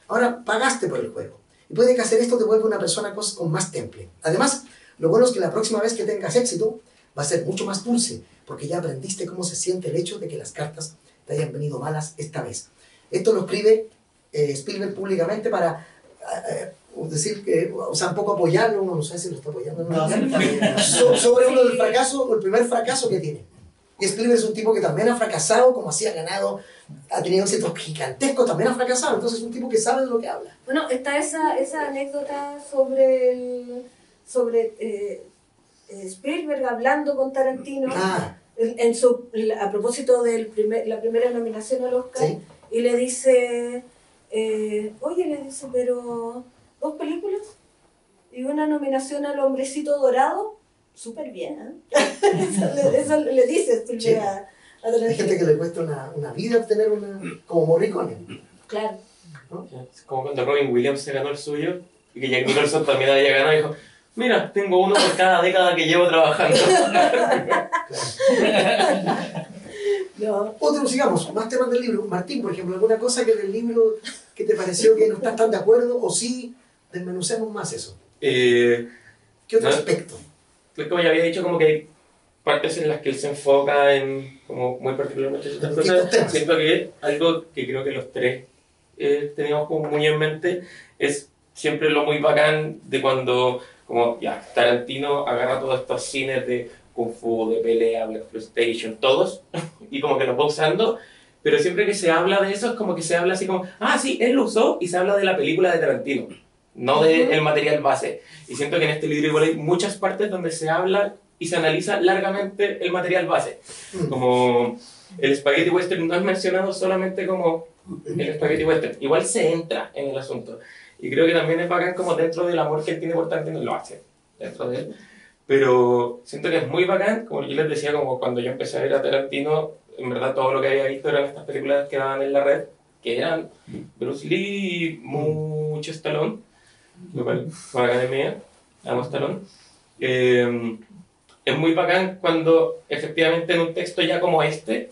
Ahora pagaste por el juego, y puede que hacer esto te vuelva una persona con más temple. Además, lo bueno es que la próxima vez que tengas éxito, va a ser mucho más dulce, porque ya aprendiste cómo se siente el hecho de que las cartas te hayan venido malas esta vez. Esto lo escribe Spielberg públicamente para decir que, o sea, un poco apoyarlo, no sé si lo está apoyando, sobre uno del fracaso, o el primer fracaso que tiene. Y Spielberg es un tipo que también ha fracasado, como así ha ganado, ha tenido éxitos gigantescos, también ha fracasado, entonces es un tipo que sabe de lo que habla. Bueno, está esa anécdota sobre Spielberg hablando con Tarantino a propósito de la primera nominación al Oscar, ¿sí? y le dice, pero 2 películas y una nominación al Hombrecito Dorado, súper bien, ¿eh? eso le dice Spielberg Sí. a Tarantino. Hay gente que le cuesta una vida obtener como Morricone. Claro. Es como cuando Robin Williams se ganó el suyo y que Jack Nicholson también había ganado y dijo, mira, tengo uno por cada década que llevo trabajando. No. Otro, sigamos, más temas del libro. Martín, por ejemplo, alguna cosa que del libro que te pareció que no estás tan de acuerdo, o sí, desmenucemos más eso. ¿Qué otro No. aspecto? Como ya había dicho, como que hay partes en las que él se enfoca en como muy particularmente ciertas Distintos cosas. temas. Siento que algo que creo que los tres teníamos como muy en mente es siempre lo muy bacán de cuando como ya Tarantino agarra todos estos cines de Kung Fu, de pelea, Blaxploitation, todos, y como que los va usando, pero siempre que se habla de eso es como que se habla así como, ah, sí, él lo usó, y se habla de la película de Tarantino, no del material base. Y siento que en este libro igual hay muchas partes donde se habla y se analiza largamente el material base. Como el spaghetti western no es mencionado solamente como el spaghetti western, igual se entra en el asunto. Y creo que también es bacán como dentro del amor que él tiene por Tarantino, lo hace dentro de él. Pero siento que es muy bacán, como yo les decía, como cuando yo empecé a ver a Tarantino, en verdad todo lo que había visto eran estas películas que daban en la red, que eran Bruce Lee y mucho Stallone, lo cual fue bacán de mía, amo Stallone. Es muy bacán cuando efectivamente en un texto ya como este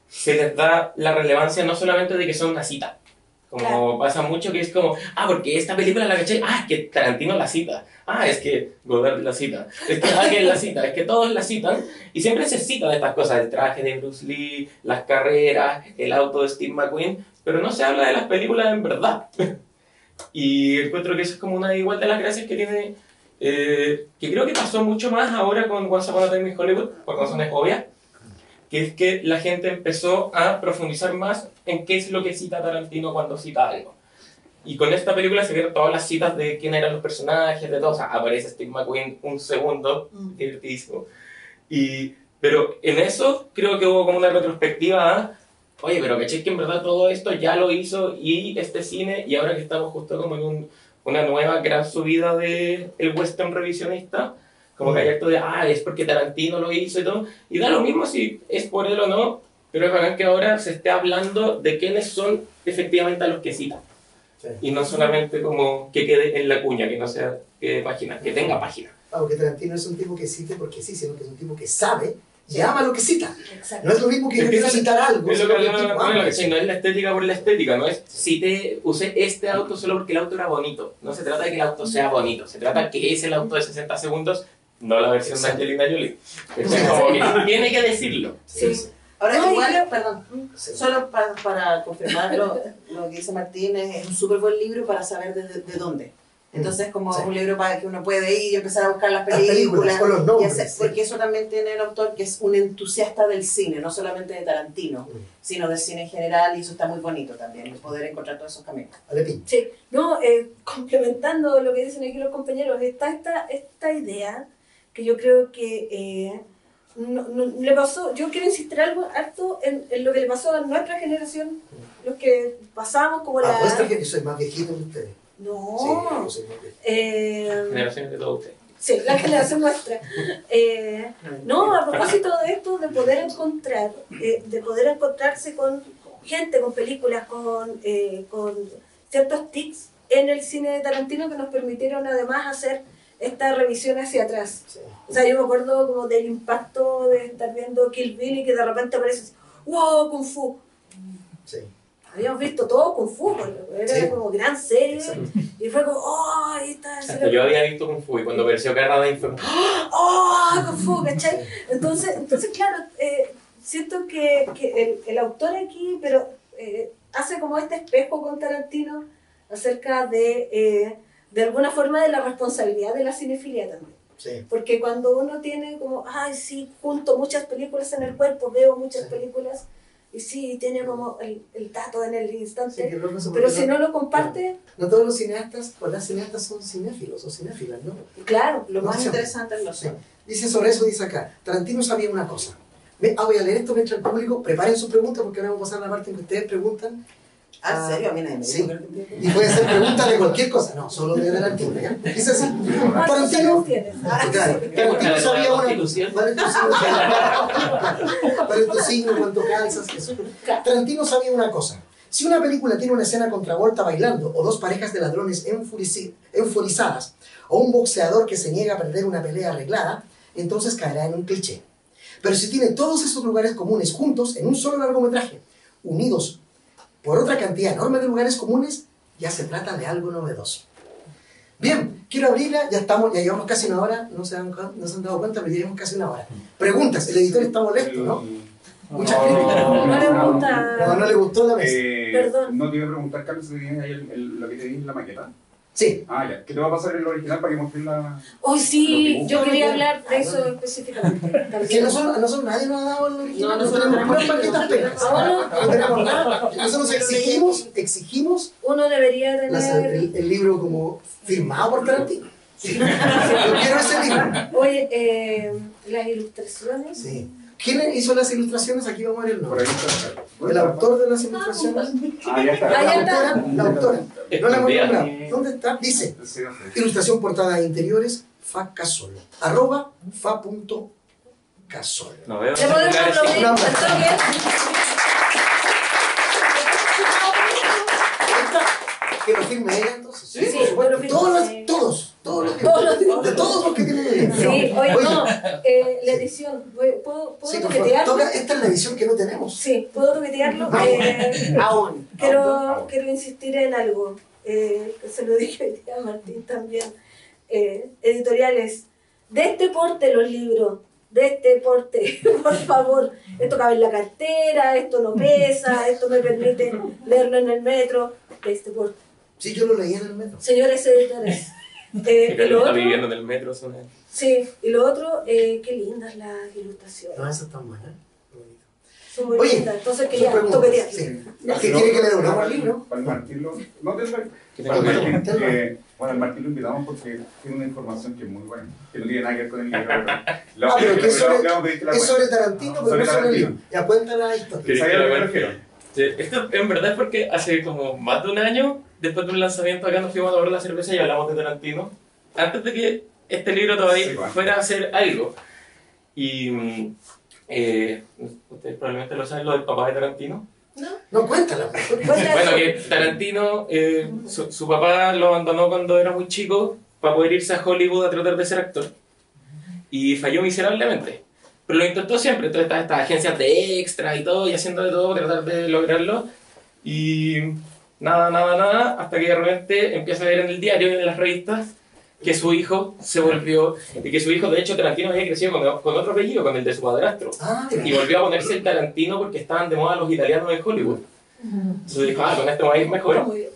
se les da la relevancia no solamente de que son una cita, como Claro. pasa mucho que es como, porque esta película la caché, es que Tarantino la cita, es que Godard la cita, es que alguien la cita, es que todos la citan, y siempre se citan estas cosas, el traje de Bruce Lee, las carreras, el auto de Steve McQueen, pero no se habla de las películas en verdad. Y encuentro que eso es como una igual de las gracias que tiene, que creo que pasó mucho más ahora con Once Upon a Time in Hollywood, por razones obvias, que es que la gente empezó a profundizar más en qué es lo que cita Tarantino cuando cita algo. Y con esta película se vieron todas las citas de quién eran los personajes, de todo. O sea, aparece Steve McQueen un segundo, divertidísimo. Pero en eso creo que hubo como una retrospectiva oye, pero caché que en verdad todo esto ya lo hizo y este cine, y ahora que estamos justo como en una nueva gran subida del western revisionista, como que hay acto de, es porque Tarantino lo hizo y todo, y da lo mismo si es por él o no, pero es bacán que ahora se esté hablando de quiénes son efectivamente a los que citan. Sí. Y no solamente como que quede en la cuña, que no sea que página, que tenga página. Aunque Tarantino es un tipo que cite porque sí, sino que es un tipo que sabe y ama lo que cita. Exacto. No es lo mismo que yo quiero citar algo. Es lo que no es la estética por la estética, no es usé este auto solo porque el auto era bonito. No se trata de que el auto sea bonito, se trata de que es el auto de 60 segundos, no la versión de Angelina Jolie. Es como que tiene que decirlo. Sí. Ahora, No, igual, perdón, solo para confirmar lo que dice Martín, es un súper buen libro para saber de dónde. Entonces, como un libro para que uno puede ir y empezar a buscar las películas con los nombres, porque eso también tiene el autor, que es un entusiasta del cine, no solamente de Tarantino, sino del cine en general, y eso está muy bonito también, el poder encontrar todos esos caminos. Sí, no, complementando lo que dicen aquí los compañeros, está esta idea que yo creo que le pasó, yo quiero insistir harto en lo que le pasó a nuestra generación, los que pasamos como la... Vuestra que soy más viejito que ustedes. No. Sí, yo soy más viejito. Generaciones de todos ustedes. Sí, la generación nuestra. No, a propósito de esto, de poder encontrarse con gente, con películas, con ciertos tics en el cine de Tarantino que nos permitieron además hacer esta revisión hacia atrás. Sí. O sea, yo me acuerdo como del impacto de estar viendo Kill Bill y que de repente aparece así, ¡wow! Kung Fu. Sí. Habíamos visto todo Kung Fu, era como gran serie. Exacto. Y fue como, ¡oh! Ahí está. Hasta yo había visto Kung Fu y cuando apareció Carradine fue como, ¡oh! Kung Fu, ¿cachai? Entonces claro, siento que el autor aquí, pero hace como este espejo con Tarantino acerca de alguna forma de la responsabilidad de la cinefilia también. Sí. Porque cuando uno tiene como, sí, junto muchas películas en el cuerpo, veo muchas películas, y sí, tiene como el dato en el instante, sí, pero si no lo comparte... No todos los cineastas o las cineastas son cinéfilos o cinéfilas, ¿no? Claro, lo más interesante es lo sé. Dice sobre eso, dice acá, Tarantino sabía una cosa. Voy a leer esto mientras el público preparen sus preguntas, porque ahora vamos a pasar a la parte en que ustedes preguntan. ¿En serio? A mí nadie me dijo. Sí. Y puede ser preguntas de cualquier cosa, no, solo de Tarantino, ¿ya? Dice así. Tarantino sabía una cosa. Vale tu signo, cuánto calzas, eso. Tarantino sabía una cosa. Si una película tiene una escena con Travolta bailando, o dos parejas de ladrones enfurizadas, o un boxeador que se niega a perder una pelea arreglada, entonces caerá en un cliché. Pero si tiene todos esos lugares comunes juntos en un solo largometraje, unidos por otra cantidad enorme de lugares comunes, ya se trata de algo novedoso. Bien, quiero abrirla, ya llevamos casi una hora, no se han dado cuenta, pero llevamos casi una hora. Preguntas, el editor está molesto, ¿no? Muchas críticas. No le gustó la mesa. Perdón. No te iba a preguntar, Carlos, si tienes ahí lo que te dije en la maqueta. Sí. Ya. ¿Qué te va a pasar en lo original para que mostres la...? Oh, sí, yo quería hablar de eso específicamente. Es que nosotros nadie nos ha dado el original, no tenemos más maquetas pegas. No tenemos nada. Nosotros exigimos uno debería tener el libro como firmado por Tarantino. Sí. Yo quiero ese libro. Oye, las ilustraciones. Sí. ¿Quién hizo las ilustraciones? Aquí vamos a ver el Por nombre. ahí está. El autor de las ilustraciones. Ah, ya está. Ahí está. La autora. No la hemos Escondida. nombrado. ¿Dónde está? Dice, Sí, no sé. ilustración portada de interiores, Facasol. @fa.casol. No veo. Le podemos celulares, aplaudir, No. ¿está bien? Que lo firme ella entonces. Sí, sí, yo lo firmo. Todos Todos los de todos los que tienen el libro. Sí, oye, no, la edición, ¿puedo Sí, por favor, toquetearlo? esta es la edición que no tenemos. Sí, ¿puedo toquetearlo? Aún. Quiero insistir en algo, que se lo dije hoy día a Martín también. Editoriales, de este porte los libros, de este porte, por favor. Esto cabe en la cartera, esto no pesa, esto me permite leerlo en el metro, de este porte. Sí, yo lo leí en el metro. Señores editores. Y Que lo está otro, viviendo en el metro. sí, y lo otro, qué lindas las ilustraciones. No, esa está buena. Qué bonito. Son muy Oye, lindas, entonces que su ya pregunta, toquetear. sí. ¿El que quiere que le devolvamos el libro? Para el Martín no te Que Para tengo el que- Martín, bueno, al Martín lo invitamos porque tiene una información que es muy buena, que no tiene nada que ver con el libro. Pero que es sobre, le vamos a pedir que la es cuente. sobre Tarantino, pero Sobre no sobre el Tarantino. libro. Ya cuenta la historia. ¿Quieres ¿Sabes que a la lo que me cuente? refiero? Sí, esto en verdad es porque hace como más de un año, después de un lanzamiento acá, nos fuimos a tomar la cerveza y hablamos de Tarantino. Antes de que este libro todavía Sí, bueno. fuera a hacer algo. Y ustedes probablemente lo saben, lo del papá de Tarantino. No, cuéntala. Bueno, que Tarantino, su papá lo abandonó cuando era muy chico para poder irse a Hollywood a tratar de ser actor. Y falló miserablemente. Pero lo intentó siempre. Entonces estaba estas agencias de extra y todo, y haciendo de todo para tratar de lograrlo. Y nada, hasta que de repente empieza a ver en el diario y en las revistas que su hijo se volvió, y que su hijo, de hecho, Tarantino había crecido con otro apellido, con el de su padrastro. Ah, Y volvió a ponerse el Tarantino porque estaban de moda los italianos en Hollywood. Entonces dijo, con este va a ir mejor. Muy bien.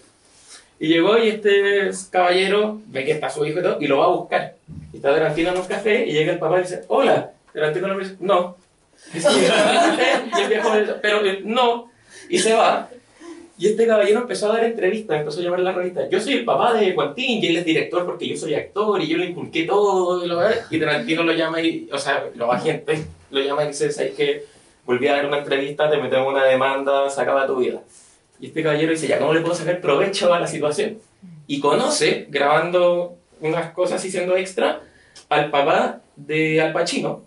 Y llegó y este caballero ve que está su hijo y todo, y lo va a buscar. Y está Tarantino en un café y llega el papá y dice, hola. Tarantino le dice, no. Dice, y el viejo dice, pero no. Y se va. Y este caballero empezó a dar entrevistas, empezó a llamar a la revista. Yo soy el papá de Quentin y él es director porque yo soy actor y yo le inculqué todo. Y Tarantino lo llama y, o sea, lo agente lo llama y dice, ¿sabes qué? Volví a dar una entrevista, te metemos una demanda, se acaba tu vida. Y este caballero dice, ya, ¿cómo le puedo sacar provecho a la situación? Y conoce, grabando unas cosas y siendo extra, al papá de Al Pacino,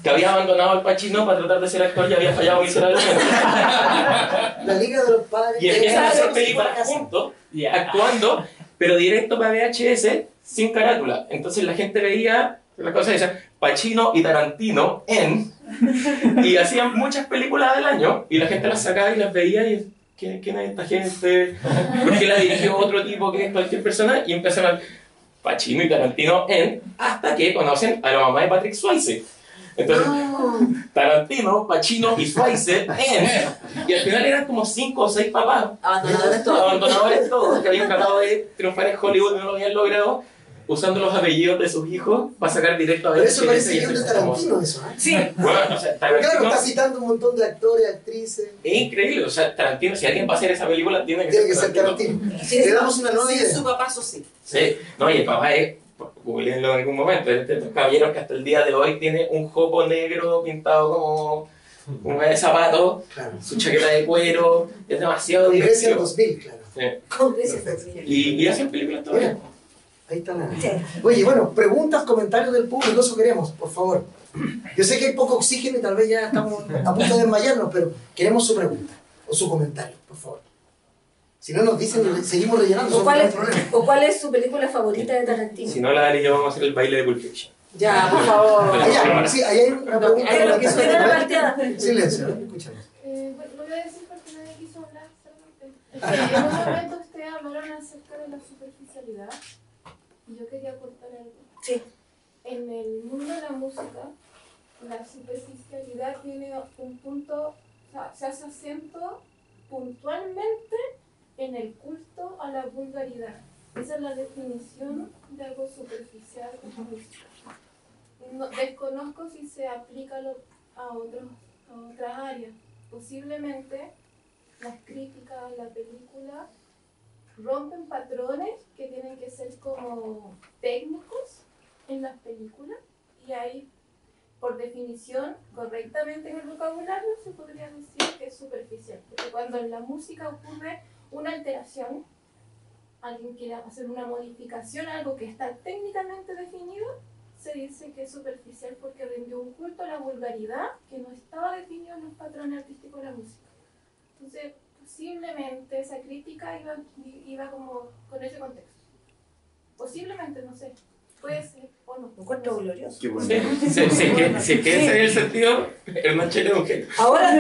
que había abandonado Al Pacino para tratar de ser actor y había fallado miserablemente. La Liga de los Padres. Y empiezan a hacer Claro, películas juntos, actuando, pero directo para VHS, sin carátula. Entonces la gente veía la cosa y decía, Pacino y Tarantino en... Y hacían muchas películas al año, y la gente las sacaba y las veía y... ¿Quién es esta gente? ¿Por qué la dirigió otro tipo que es cualquier persona? Y empezaron a Pacino y Tarantino en, hasta que conocen a la mamá de Patrick Swayze. Entonces, Tarantino, Pacino y Swayze en, y al final eran como 5 o 6 papás abandonadores todos, que habían tratado de triunfar en Hollywood y no lo habían logrado, usando los apellidos de sus hijos para sacar directo a Pero ver eso parece guión de Tarantino, eso, ¿eh? Sí, Bueno, o sea, Claro, Tarantino está citando un montón de actores, actrices. es increíble, o sea, Tarantino, si alguien va a hacer esa película, tiene que Tiene que ser Tarantino. Tarantino. Sí, Le damos una nueva Sí, idea. su papá, eso sí. Sí, no, y el papá es, googleenlo en algún momento, es de estos caballeros que hasta el día de hoy tiene un jopo negro pintado como un de zapatos, Claro. su chaqueta de cuero, es demasiado Con Grecia divertido. 2000, claro. Sí. con ese Y hacen películas todavía. Ahí está la... Sí. Oye, bueno, preguntas, comentarios del público, eso queremos, por favor. Yo sé que hay poco oxígeno y tal vez ya estamos a punto de desmayarnos, pero queremos su pregunta o su comentario, por favor. Si no nos dicen, seguimos rellenando, ¿O no cuál, hay es, problema. ¿O cuál es su película favorita de Tarantino? Si no, la Dani y yo vamos a hacer el baile de Pulp Fiction. Ya, por favor. Allá, sí, ahí hay una pregunta. Es lo que suena la partida. Silencio, escuchamos. Bueno, lo voy a decir porque nadie quiso hablar solamente. En un momento ustedes hablaron acerca de la superficialidad y yo quería aportar algo. Sí. En el mundo de la música, la superficialidad tiene un punto, o sea, se hace acento puntualmente en el culto a la vulgaridad. Esa es la definición de algo superficial en la música. Desconozco si se aplica a otras áreas. Posiblemente las críticas a la película rompen patrones que tienen que ser como técnicos en las películas y ahí, por definición, correctamente en el vocabulario, se podría decir que es superficial. Porque cuando en la música ocurre una alteración, alguien quiere hacer una modificación a algo que está técnicamente definido, se dice que es superficial porque rindió un culto a la vulgaridad que no estaba definido en los patrones artísticos de la música. Entonces, posiblemente esa crítica iba como con ese contexto. Posiblemente, no sé. Puede ser o no. Un encuentro glorioso. Qué bueno. Si es que ese es el sentido, Hernán Chele es un genio. Ahora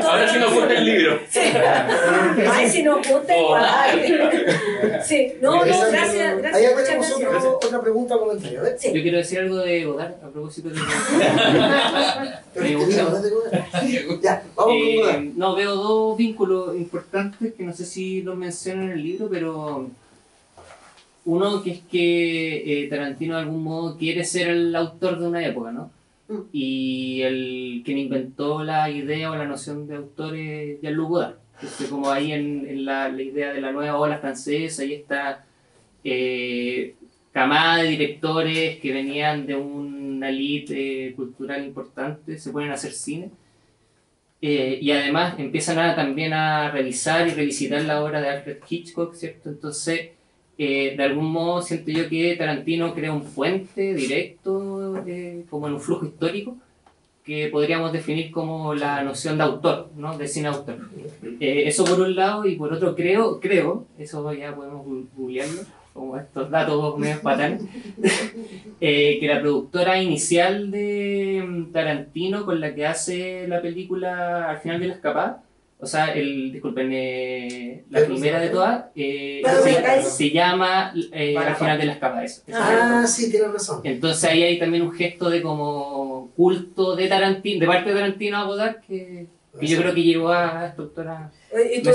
Ahora sí nos gusta el libro. Sí. Ay, si nos gusta igual. Sí, no, gracias. Ahí Muchas tenemos gracias. otra pregunta o comentario. A ver. Sí. Yo quiero decir algo de Godard a propósito de Pero es que digo, no tengo- Ya, vamos con Godard. no, veo dos vínculos importantes que no sé si los mencionan en el libro, pero uno que es que Tarantino de algún modo quiere ser el autor de una época, ¿no? Y el quien inventó la idea o la noción de autor es Jean-Luc Godard. Entonces, como ahí en la idea de la nueva ola francesa, ahí está camada de directores que venían de una elite cultural importante, se ponen a hacer cine. Y además empiezan también a revisar y revisitar la obra de Alfred Hitchcock, ¿cierto? Entonces, de algún modo siento yo que Tarantino crea un puente directo, como en un flujo histórico, que podríamos definir como la noción de autor, ¿no? De cine autor. Eso por un lado, y por otro creo, eso ya podemos googlearlo, como estos datos medio patanes, que la productora inicial de Tarantino, con la que hace la película Al final de la escapada, o sea, la primera de todas, se llama Al final de la escapada. Eso. Ah, sí, tienes razón. Entonces ahí hay también un gesto de como culto de Tarantino, de parte de Tarantino a Godard, que yo creo que llevó a esta autora. Y tú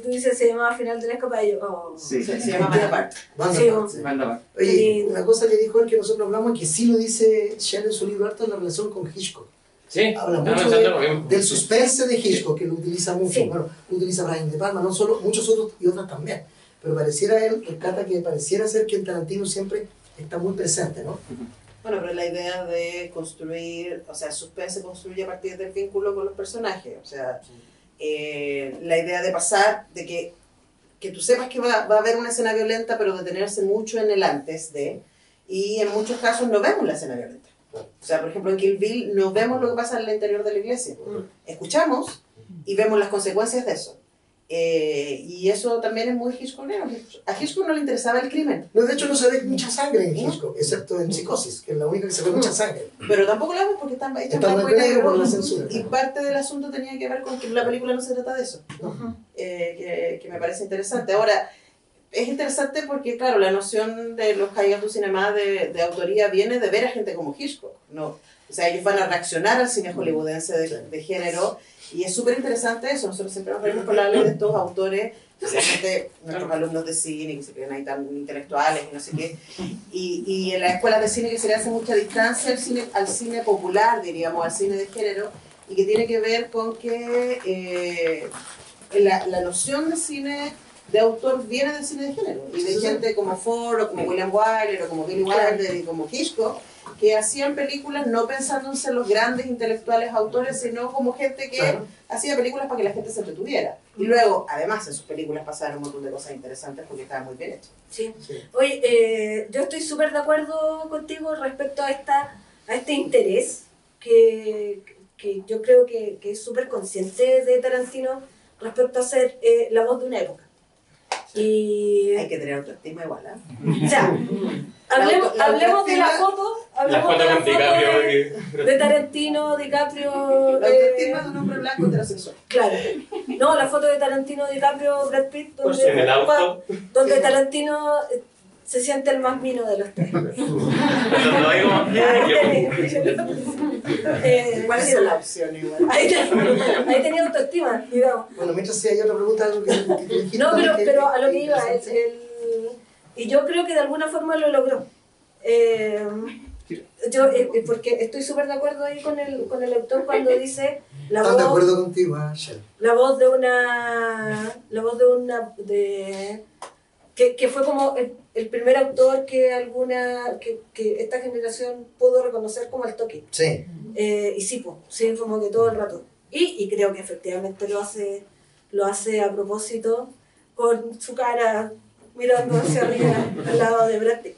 dices, se llamaba Final de la Escapada, y yo, oh. Sí. Se llama Banda Apart. Banda Sí, Apart, sí. Banda Apart. Oye, una cosa que dijo él que nosotros hablamos, que sí lo dice Shell en su libro harto, en la relación con Hitchcock. Sí, Habla estaba mucho pensando lo mismo. del suspense de Hitchcock, que lo utiliza mucho. Sí. Bueno, lo utiliza Brian De Palma, no solo, muchos otros y otras también. Pero pareciera él, rescata que pareciera ser que el Tarantino siempre está muy presente, ¿no? Bueno, pero la idea de construir, o sea, el suspense se construye a partir del vínculo con los personajes. O sea, la idea de pasar, de que tú sepas que va a haber una escena violenta, pero detenerse mucho en el antes de, y en muchos casos no vemos la escena violenta. O sea, por ejemplo, en Kill Bill no vemos lo que pasa en el interior de la iglesia. Escuchamos y vemos las consecuencias de eso. Y eso también es muy Hitchcockero. A Hitchcock no le interesaba el crimen. No, de hecho no se ve mucha sangre en Hitchcock, excepto en Psicosis, que es la única que se ve mucha sangre. Pero tampoco la vemos porque están hechas Está blanco muy y negro negro. por la censura. Y parte del asunto tenía que ver con que la película no se trata de eso. Que me parece interesante. Ahora, es interesante porque, claro, la noción de los Hayat du Cinema de autoría viene de ver a gente como Hitchcock, ¿no? O sea, ellos van a reaccionar al cine hollywoodense de género, y es súper interesante eso. Nosotros siempre nos reímos con la ley de estos autores, especialmente nuestros alumnos de cine, que se creen ahí tan intelectuales y no sé qué, y en las escuelas de cine que se le hace mucha distancia al cine popular, diríamos, al cine de género, y que tiene que ver con que la noción de cine de autor viene del cine de género, y de gente como Ford, o como William Wyler, o como Billy Wilder, y como Hitchcock, que hacían películas no pensándose en los grandes intelectuales autores, sino como gente que hacía películas para que la gente se entretuviera. Y luego, además, en sus películas pasaban un montón de cosas interesantes porque estaban muy bien hechas. Sí. Oye, yo estoy súper de acuerdo contigo respecto a este interés que yo creo que es súper consciente de Tarantino respecto a ser la voz de una época. Y, Hay que tener autoestima igual, o sea, hablemos de la foto, hablemos de la con DiCaprio. foto de Tarantino, DiCaprio. La autoestima de un hombre blanco heterosexual. Claro. No, la foto de Tarantino, DiCaprio, Brad Pitt, En el auto. donde Tarantino se siente el más mino de los tres. Cuando lo digo, ¿Cuál es la opción igual? Ahí tenía autoestima, digamos. Bueno, mientras si hay otra pregunta, algo que te dijiste. No, pero a lo que iba, y yo creo que de alguna forma lo logró. Porque estoy súper de acuerdo ahí con el autor cuando dice ¿Estás de acuerdo contigo, Shell? la voz de una que fue como el primer autor que esta generación pudo reconocer como el toque. Sí. Y sí, pues, sí, como que todo el rato. Y creo que efectivamente lo hace a propósito con su cara mirando hacia arriba al lado de Brad Pitt.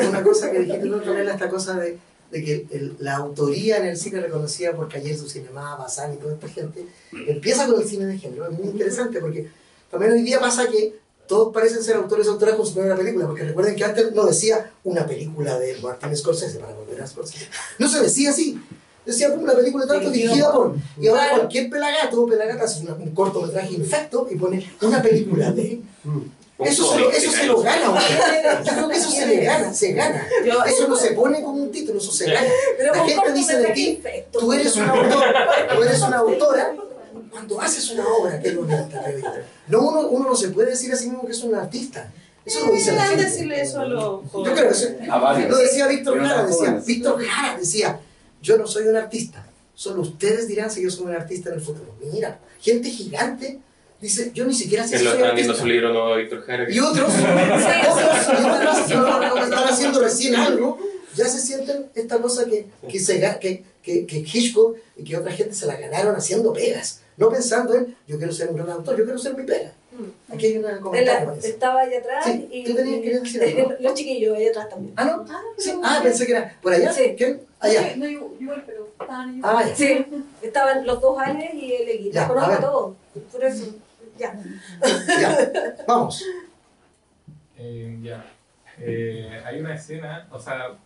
Una cosa que dijiste la otra vez, esta cosa de que la autoría en el cine reconocida por Cahiers du Cinema, Bazán y toda esta gente, empieza con el cine de género. Es muy interesante porque también hoy día pasa que todos parecen ser autores o autoras con su primera película, porque recuerden que antes no decía una película de Martin Scorsese, para volver a Scorsese. No se decía así. Decía una película tanto dirigida por... Y ahora cualquier pelagata hace un cortometraje infecto y pone una película de... Eso se lo gana, ¿o qué? Yo creo que eso se gana. Eso no se pone como un título, eso se gana. La gente dice de ti, tú eres una autora, cuando haces una obra que es honesta, uno no se puede decir a sí mismo que es un artista. Eso lo dice la gente. Decirle eso a los Yo creo que eso lo decía Víctor Jara, decía, yo no soy un artista, solo ustedes dirán si yo soy un artista en el futuro. Mira, gente gigante dice, yo ni siquiera sé si soy están viendo artista. su libro nuevo de Víctor Jara. Y otros que están haciendo recién algo, ya se sienten esta cosa que Hitchcock y que otra gente se la ganaron haciendo pegas, no pensando en, yo quiero ser un gran autor, yo quiero ser mi pega. Aquí hay una comentario. Estaba allá atrás Sí, y tú querías decir algo, ¿no? los chiquillos allá atrás también. ¿Ah, no? Sí. Pensé que era por allá. Sí. ¿Quién? Allá. No, igual, pero estaban ellos. Ah, ya. Sí, estaban los dos Alex y el Egui. Ya, Los conozco a a ver. todos. Por eso, ya. Ya, vamos. Hay una escena, o sea,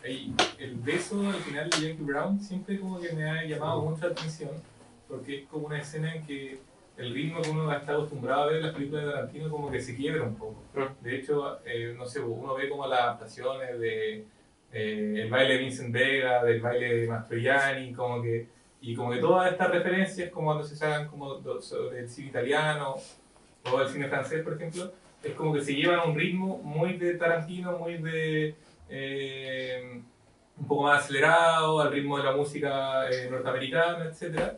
el beso al final de Jackie Brown siempre como que me ha llamado mucho la atención, porque es como una escena en que el ritmo que uno está acostumbrado a ver en las películas de Tarantino como que se quiebra un poco. De hecho, no sé, uno ve como las adaptaciones de el baile de Vincent Vega, del baile de Mastroianni, como que todas estas referencias, como cuando se sacan como del cine italiano o del cine francés, por ejemplo, es como que se llevan a un ritmo muy de Tarantino, muy de un poco más acelerado, al ritmo de la música norteamericana, etc.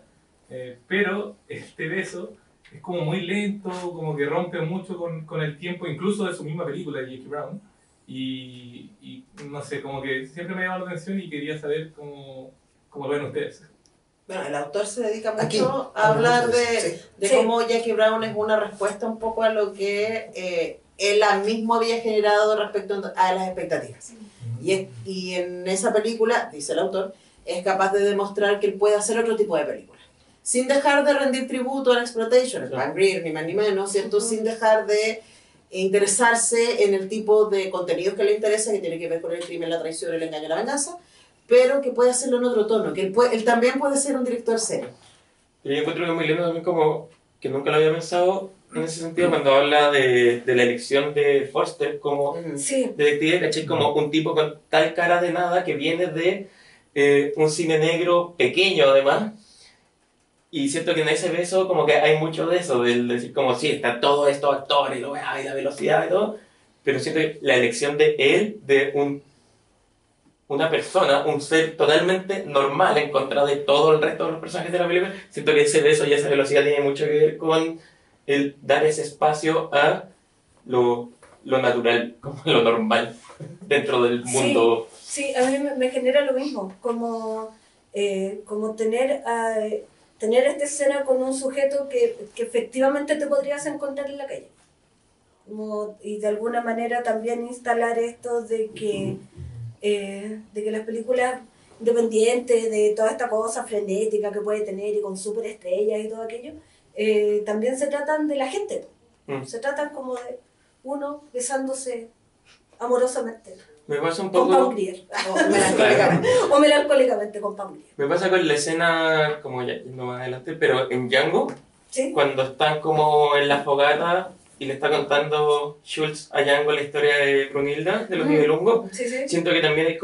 Pero este beso es como muy lento, como que rompe mucho con el tiempo, incluso de su misma película, de Jackie Brown. Y no sé, como que siempre me ha llamado la atención y quería saber cómo lo ven ustedes. Bueno, el autor se dedica mucho Aquí, a hablar sí. de Sí. cómo Jackie Brown es una respuesta un poco a lo que él mismo había generado respecto a las expectativas. Y en esa película, dice el autor, es capaz de demostrar que él puede hacer otro tipo de película. Sin dejar de rendir tributo a la exploitation, Van Greer, ni más ni menos, ¿cierto? Sin dejar de interesarse en el tipo de contenidos que le interesa, que tiene que ver con el crimen, la traición, el engaño y la venganza, pero que puede hacerlo en otro tono, que él también puede ser un director serio. Pero yo encuentro que es muy lindo también como que nunca lo había pensado en ese sentido cuando habla de la elección de Forster como Sí. detective, ¿cachai? Como un tipo con tal cara de nada que viene de un cine negro pequeño además. Y siento que en ese beso como que hay mucho de eso, del decir como sí, está todo esto actor y la velocidad y todo, pero siento que la elección de él, de una persona, un ser totalmente normal en contra de todo el resto de los personajes de la película, siento que ese beso y esa velocidad tiene mucho que ver con el dar ese espacio a lo natural, como lo normal dentro del mundo. Sí, a mí me genera lo mismo, como tener esta escena con un sujeto que efectivamente te podrías encontrar en la calle. Y de alguna manera también instalar esto de que las películas independientes, de toda esta cosa frenética que puede tener y con superestrellas y todo aquello, también se tratan de la gente. Se tratan como de uno besándose amorosamente. Me pasa un Con poco... Pam Grier. Melancólicamente. O melancólicamente con Pam Grier. Me pasa con la escena, como ya yendo más adelante, pero en Django, ¿Sí? cuando están como en la fogata y le está contando Schultz a Django la historia de Brunilda, de los Nibelungos, Sí, sí. siento que también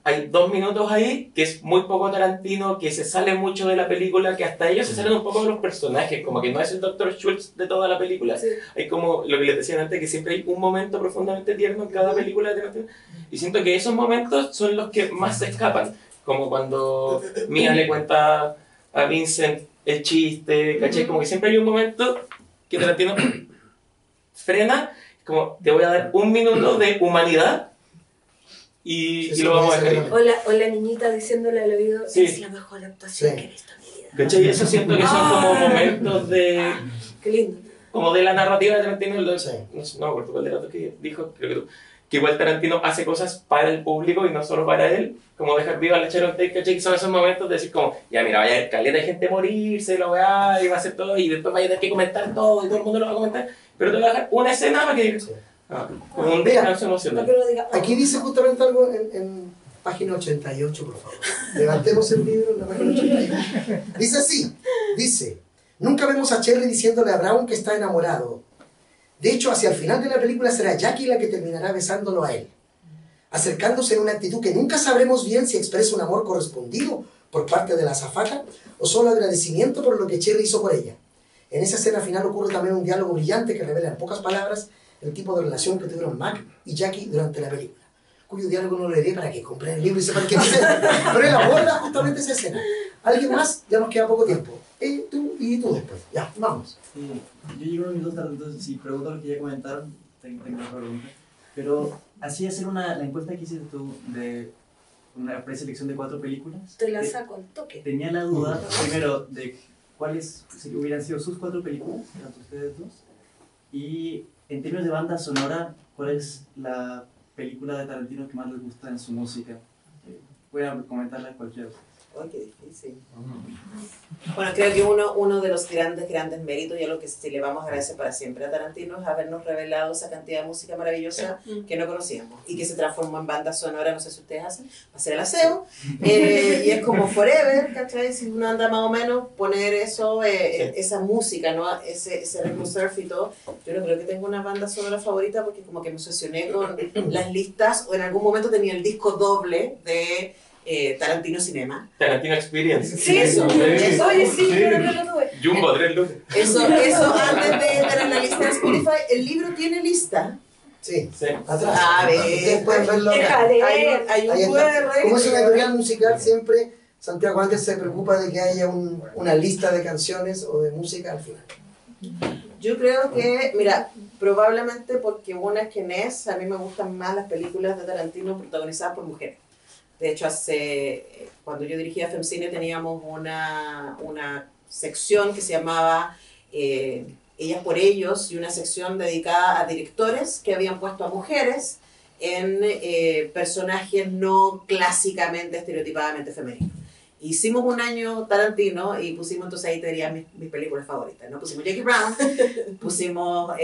hay 2 minutos ahí que es muy poco Tarantino, que se sale mucho de la película, que hasta ellos se salen un poco de los personajes, como que no es el Dr. Schultz de toda la película. Sí. Hay como lo que les decía antes, que siempre hay un momento profundamente tierno en cada película de Tarantino, y siento que esos momentos son los que más se escapan, como cuando Mia le cuenta a Vincent el chiste, ¿cachai? Como que siempre hay un momento que Tarantino frena, como te voy a dar 1 minuto de humanidad y Sí, lo vamos a dejar ahí. O la niñita diciéndole al oído, Sí. es la mejor actuación Sí. que he visto en mi vida. ¿Cachai? Eso siento que son como momentos de... Qué lindo. como de la narrativa de Tarantino. Sí. No me acuerdo cuál de los dos que dijo, creo que tú. Que igual Tarantino hace cosas para el público y no solo para él. Como dejar viva la Sharon Tate, ¿cachai? Que son esos momentos de decir como, ya mira, vaya a haber caleta de gente morirse, lo weá, y va a hacer todo, y después vaya a tener que comentar todo, y todo el mundo lo va a comentar. Pero te voy a dejar una escena para que digas, Sí. como un Mira, descanso No emocional. que lo diga. Aquí dice justamente algo en página 88, por favor. Levantemos el libro en la página 88. Dice así, dice, nunca vemos a Cherry diciéndole a Brown que está enamorado. De hecho, hacia el final de la película será Jackie la que terminará besándolo a él, acercándose en una actitud que nunca sabremos bien si expresa un amor correspondido por parte de la azafata o solo agradecimiento por lo que Cherry hizo por ella. En esa escena final ocurre también un diálogo brillante que revela en pocas palabras el tipo de relación que tuvieron Mac y Jackie durante la película, cuyo diálogo no lo leeré para que compren el libro y sepan qué dice, pero él aborda justamente esa escena. ¿Alguien más? Ya nos queda poco tiempo. Tú y tú después. Ya, vamos. Sí, yo llego a mis 2 tardes, entonces si pregunto lo que ya comentaron, tengo otra pregunta. Pero así hacer la encuesta que hiciste tú de una preselección de 4 películas. Te la saco al toque. Tenía la duda, primero, de cuáles hubieran sido sus 4 películas, tanto ustedes dos. Y en términos de banda sonora, ¿cuál es la película de Tarantino que más les gusta en su música? Pueden comentarla cualquiera. Ay, qué difícil. Bueno, creo que uno de los grandes méritos, y a lo que sí le vamos a agradecer para siempre a Tarantino, es habernos revelado esa cantidad de música maravillosa que no conocíamos y que se transformó en banda sonora, no sé si ustedes hacen, para hacer el aseo, y es como forever, ¿cachai? Si uno anda más o menos, poner eso, esa música, ¿no? Ese ritmo surf y todo. Yo no creo que tenga una banda sonora favorita porque como que me obsesioné con las listas, o en algún momento tenía el disco doble de Tarantino Cinema. Tarantino Experience. Sí, eso. Oye, sí, pero no lo tuve. Jumbo, 3 luces. Eso antes de tener la lista de Spotify. El libro tiene lista. Sí, Sí. atrás. A ver. Ustedes pueden verlo acá. Déjale. Hay Ahí un está. QR. Como es una editorial musical, siempre Santiago Ángel se preocupa de que haya una lista de canciones o de música al final. Yo creo que, mira, probablemente porque una es que a mí me gustan más las películas de Tarantino protagonizadas por mujeres. De hecho, cuando yo dirigía FemCine teníamos una sección que se llamaba Ellas por Ellos, y una sección dedicada a directores que habían puesto a mujeres en personajes no clásicamente, estereotipadamente femeninos. Hicimos un año Tarantino y pusimos, entonces ahí te diría mis películas favoritas, ¿no? Pusimos Jackie Brown, pusimos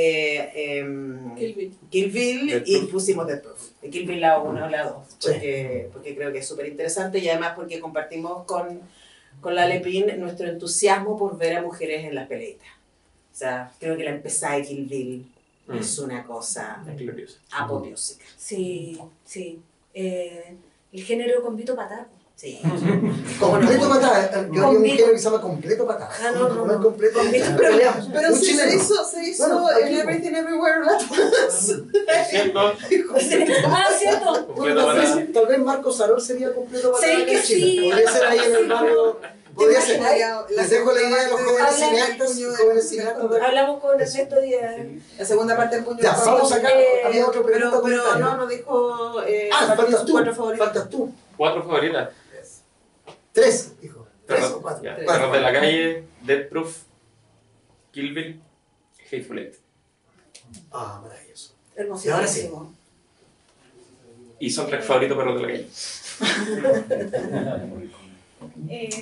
Kill Bill y pusimos Death Proof. Kill Bill la 1, la 2, porque creo que es súper interesante, y además porque compartimos con la Lepin nuestro entusiasmo por ver a mujeres en las peleitas. O sea, creo que la empezada de Kill Bill es una cosa apoteósica. Sí, sí. El género con Vito Patá. Sí. Completo patada. Yo había un género que se llama completo patada. Ah, no. Completo. Pero Un se chileno. hizo Bueno, en aquí, Everything Everywhere All at Once. ¿Cierto? Ah, cierto. Completo patada. Tal vez Marco Sarol sería completo patada. Sí, que en Chile. sí. Podría ser ahí en el barrio. Podría ser. La Les dejo la idea de los jóvenes Habla- cineastas y jóvenes cineastas. Hablamos con Ernesto Díaz. La segunda parte del puño Ya, de vamos acá. Había otro Pero pregunta. no dijo faltas tú. 4 favoritos. Faltas tú. 4 favoritas. 3, dijo. 3 o 4. Ya, Perros de la Calle, Death Proof, Kill Bill, Hateful Eight. Ah, maravilloso. Hermosísimo. Y soundtrack favorito, Perros de la Calle.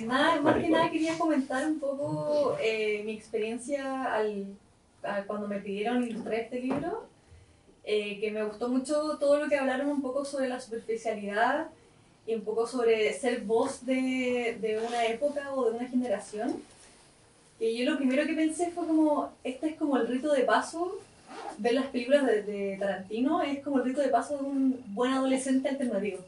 Más que nada quería comentar un poco mi experiencia cuando me pidieron ilustrar este libro, que me gustó mucho todo lo que hablaron un poco sobre la superficialidad y un poco sobre ser voz de una época o de una generación. Y yo lo primero que pensé fue como, este es como el rito de paso, ver las películas de Tarantino es como el rito de paso de un buen adolescente alternativo.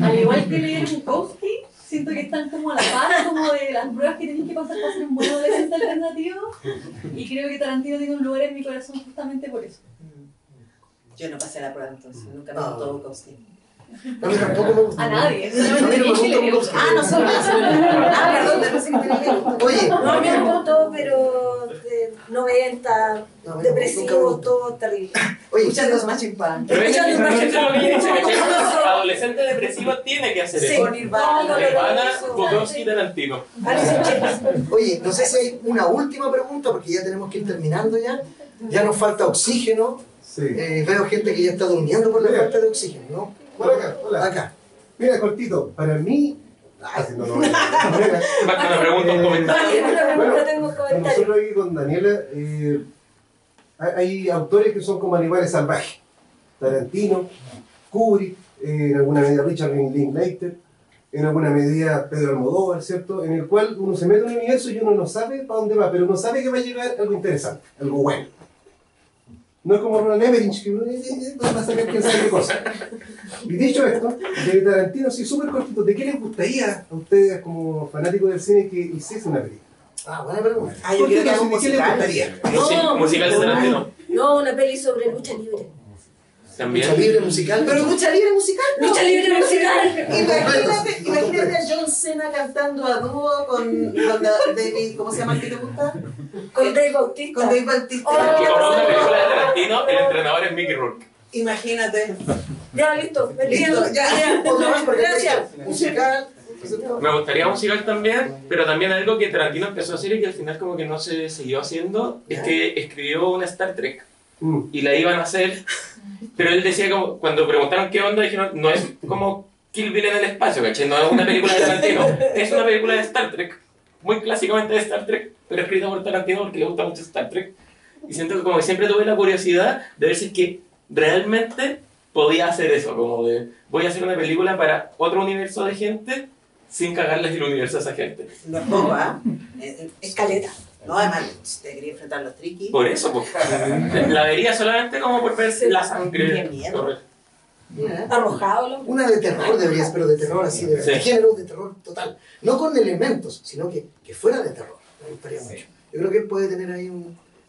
Al igual que leer Bukowski, siento que están como a la par como de las pruebas que tenéis que pasar para ser un buen adolescente alternativo, y creo que Tarantino tiene un lugar en mi corazón justamente por eso. Yo no pasé la prueba entonces, nunca me gustó Bukowski. A mí tampoco me gusta. A nadie. A mí no me gusta Bukowski. No solo eso. Perdón, te pensé que tenía que gustar. Oye, No me gustó, pero 90, No, depresivo, todo terrible. Oye, Escuchando Smashing Pumpkins. Pero es Escuchando que es lo que dice, Smashing ¿cachai? Pumpkins. Adolescente depresivo tiene que hacer Sí. eso. Con Nirvana. No, Nirvana, no, Bukowski, Tarantino. Alice in Chains. oye, no sé si hay una última pregunta porque ya tenemos que ir terminando ya. Ya nos falta oxígeno. Sí. Veo gente que ya está durmiendo por la falta de oxígeno, ¿no? Por acá, hola. Acá. Mira, cortito, para mí. No. Mira, Más que una pregunta, un comentario. Una pregunta, Bueno, tengo un comentario. nosotros aquí con Daniela, hay autores que son como animales salvajes. Tarantino, Kubrick, en alguna medida Richard Linklater, en alguna medida Pedro Almodóvar, ¿cierto? En el cual uno se mete en un universo y uno no sabe para dónde va, pero uno sabe que va a llegar algo interesante, algo bueno. No es como Roland Emmerich, que va a sacar quién sabe qué cosa. Y dicho esto, de Tarantino, sí, súper cortito, ¿de qué les gustaría a ustedes como fanáticos del cine que hiciese una película? Buena pregunta. Yo quiero que haga un ¿De qué les musical. gustaría? Musical de Tarantino. No, una peli sobre lucha libre. También. Lucha libre musical. Pero lucha libre musical. ¿no? Lucha libre musical. Imagínate a John Cena cantando a dúo con David, ¿cómo se llama el que te gusta? Con Dave Bautista. Con Dave Bautista. Oh. Que como una película de Tarantino, el entrenador es Mickey Rourke. Imagínate. Ya, listo. Me Listo, entiendo. ya. Otra más porque Gracias. musical. Me gustaría musical también, pero también algo que Tarantino empezó a hacer y que al final como que no se siguió haciendo, es que escribió una Star Trek y la iban a hacer, pero él decía como, cuando preguntaron qué onda, dijeron, no es como Kill Bill en el espacio, ¿cachai? No es una película de Tarantino, es una película de Star Trek, muy clásicamente de Star Trek, pero escrita por Tarantino porque le gusta mucho Star Trek. Y siento que como que siempre tuve la curiosidad de ver si es que realmente podía hacer eso, como de, voy a hacer una película para otro universo de gente sin cagarles el universo a esa gente. No es poco, ¿ah? Escaleta. No, además, si te quería enfrentar a los triquis. Por eso, pues, la vería solamente como por ver la sangre. Qué miedo. correr. Arrojado, loco. Una de terror deberías, pero de terror así, de Sí. género de terror total. No con elementos, sino que fuera de terror. Me gustaría mucho. Yo creo que él puede tener ahí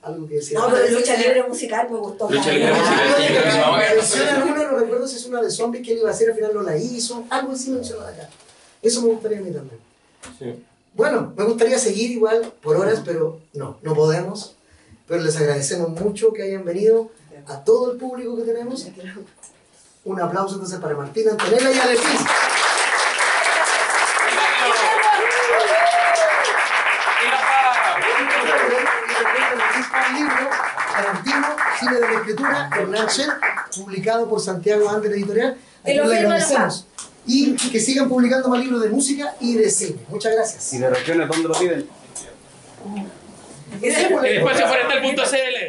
algo que decir. No, pero lucha libre musical me gustó. Lucha libre musical, sí, creo que vamos a ver. Mencionan una, no recuerdo si es una de zombies que él iba a hacer, al final no la hizo. Algo así mencionado acá. Eso me gustaría a mí también. Sí. Bueno, me gustaría seguir igual por horas, pero no podemos. Pero les agradecemos mucho que hayan venido, a todo el público que tenemos. Un aplauso entonces para Martina, Antonella y Alexis. El libro Tarantino, Cine de la Escritura, Hernán Chen, publicado por Santiago Anderson Editorial. Y lo Le firma agradecemos. Y que sigan publicando más libros de música y de cine. Muchas gracias. ¿Y de regiones dónde lo piden? En espacioforestal.cl